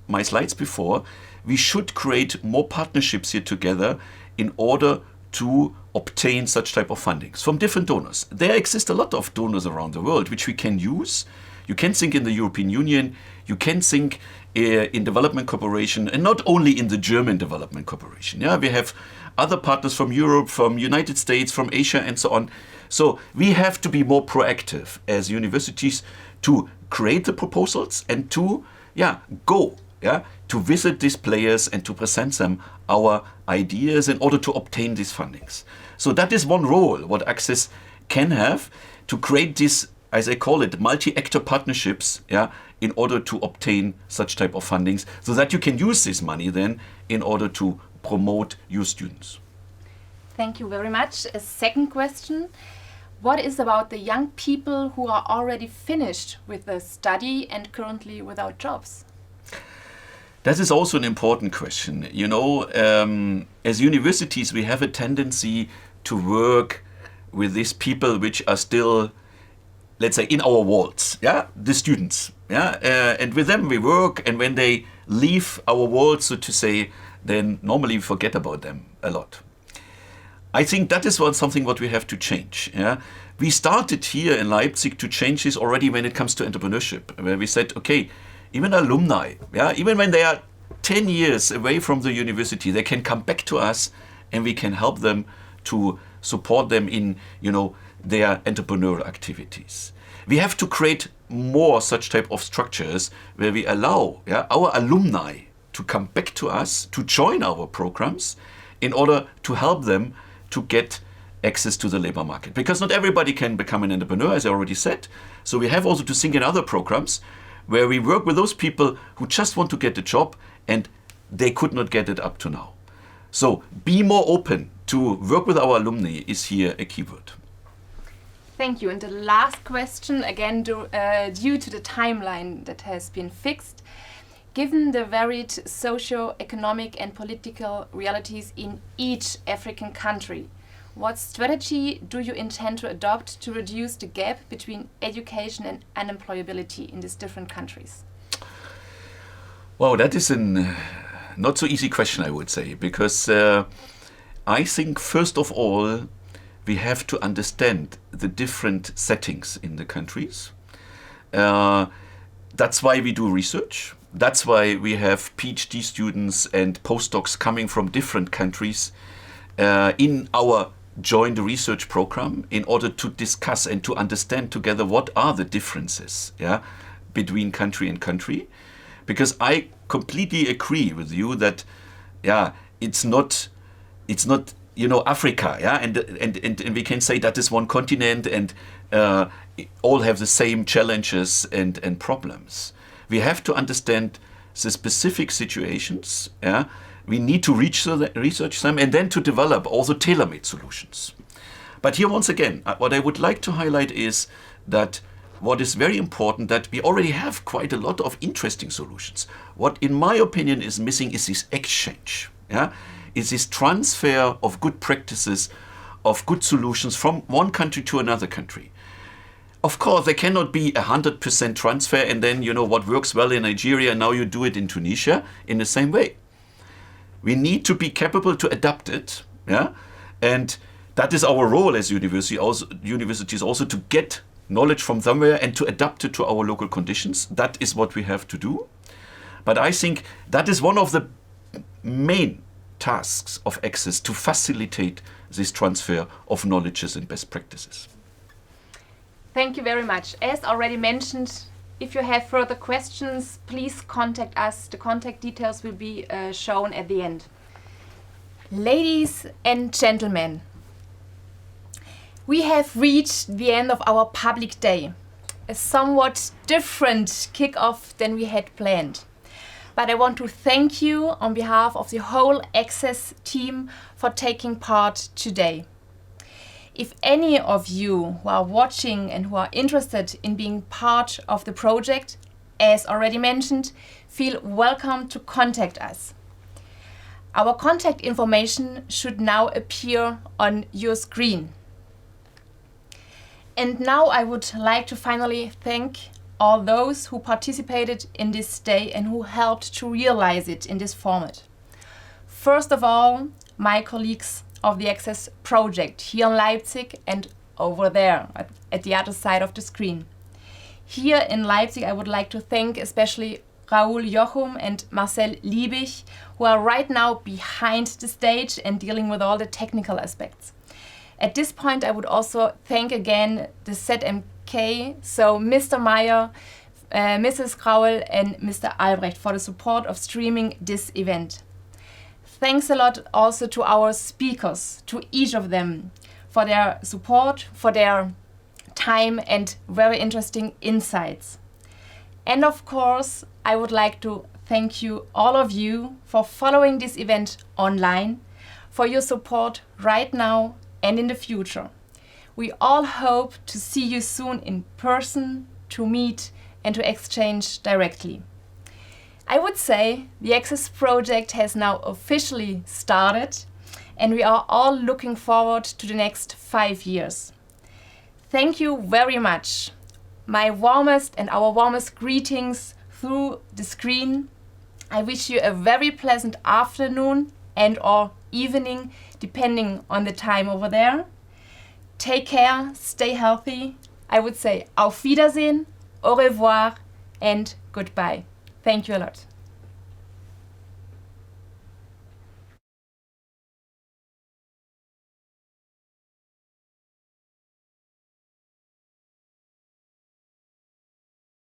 my slides before, we should create more partnerships here together in order to obtain such type of fundings from different donors. There exist a lot of donors around the world which we can use. You can think in the European Union, you can think in development cooperation, and not only in the German development cooperation. Yeah, we have other partners from Europe, from United States, from Asia, and so on. So we have to be more proactive as universities to create the proposals and to go to visit these players and to present them our ideas in order to obtain these fundings. So that is one role what Access can have, to create this, as I call it, multi-actor partnerships, in order to obtain such type of fundings, so that you can use this money then in order to promote your students. Thank you very much. A second question: what is about the young people who are already finished with the study and currently without jobs? That is also an important question. You know, as universities, we have a tendency to work with these people which are still, let's say, in our walls, the students, and with them we work, and when they leave our walls, so to say, then normally we forget about them a lot. I think that is something what we have to change. We started here in Leipzig to change this already when it comes to entrepreneurship, where we said, okay, even alumni, even when they are 10 years away from the university, they can come back to us and we can help them to support them in, their entrepreneurial activities. We have to create more such type of structures where we allow our alumni to come back to us, to join our programs in order to help them to get access to the labor market. Because not everybody can become an entrepreneur, as I already said. So we have also to think in other programs where we work with those people who just want to get a job and they could not get it up to now. So be more open to work with our alumni is here a keyword. Thank you. And the last question, again, due to the timeline that has been fixed, given the varied socio-economic and political realities in each African country, what strategy do you intend to adopt to reduce the gap between education and unemployability in these different countries? Wow, that is a not so easy question, I would say, because I think first of all, we have to understand the different settings in the countries. That's why we do research. That's why we have PhD students and postdocs coming from different countries in our joint research program in order to discuss and to understand together what are the differences between country and country. Because I completely agree with you that it's not Africa, and we can say that is one continent and all have the same challenges and problems. We have to understand the specific situations. We need to research them and then to develop also tailor-made solutions. But here once again, what I would like to highlight is that what is very important that we already have quite a lot of interesting solutions. What in my opinion is missing is this exchange. Is this transfer of good practices, of good solutions from one country to another country. Of course, there cannot be 100% transfer and then, what works well in Nigeria, now you do it in Tunisia in the same way. We need to be capable to adapt it, and that is our role as universities also to get knowledge from somewhere and to adapt it to our local conditions. That is what we have to do. But I think that is one of the main tasks of Access, to facilitate this transfer of knowledges and best practices. Thank you very much. As already mentioned, if you have further questions, please contact us. The contact details will be shown at the end. Ladies and gentlemen, we have reached the end of our public day. A somewhat different kick-off than we had planned. But I want to thank you on behalf of the whole Access team for taking part today. If any of you who are watching and who are interested in being part of the project, as already mentioned, feel welcome to contact us. Our contact information should now appear on your screen. And now I would like to finally thank all those who participated in this day and who helped to realize it in this format. First of all, my colleagues of the Access project here in Leipzig and over there at the other side of the screen. Here in Leipzig, I would like to thank especially Raoul Jochum and Marcel Liebig, who are right now behind the stage and dealing with all the technical aspects. At this point, I would also thank again the ZMK, so Mr. Meyer, Mrs. Raoul and Mr. Albrecht for the support of streaming this event. Thanks a lot also to our speakers, to each of them, for their support, for their time and very interesting insights. And of course, I would like to thank you, all of you, for following this event online, for your support right now and in the future. We all hope to see you soon in person, to meet and to exchange directly. I would say the Access project has now officially started and we are all looking forward to the next 5 years. Thank you very much. My warmest and our warmest greetings through the screen. I wish you a very pleasant afternoon and or evening, depending on the time over there. Take care, stay healthy. I would say auf Wiedersehen, au revoir and goodbye. Thank you a lot.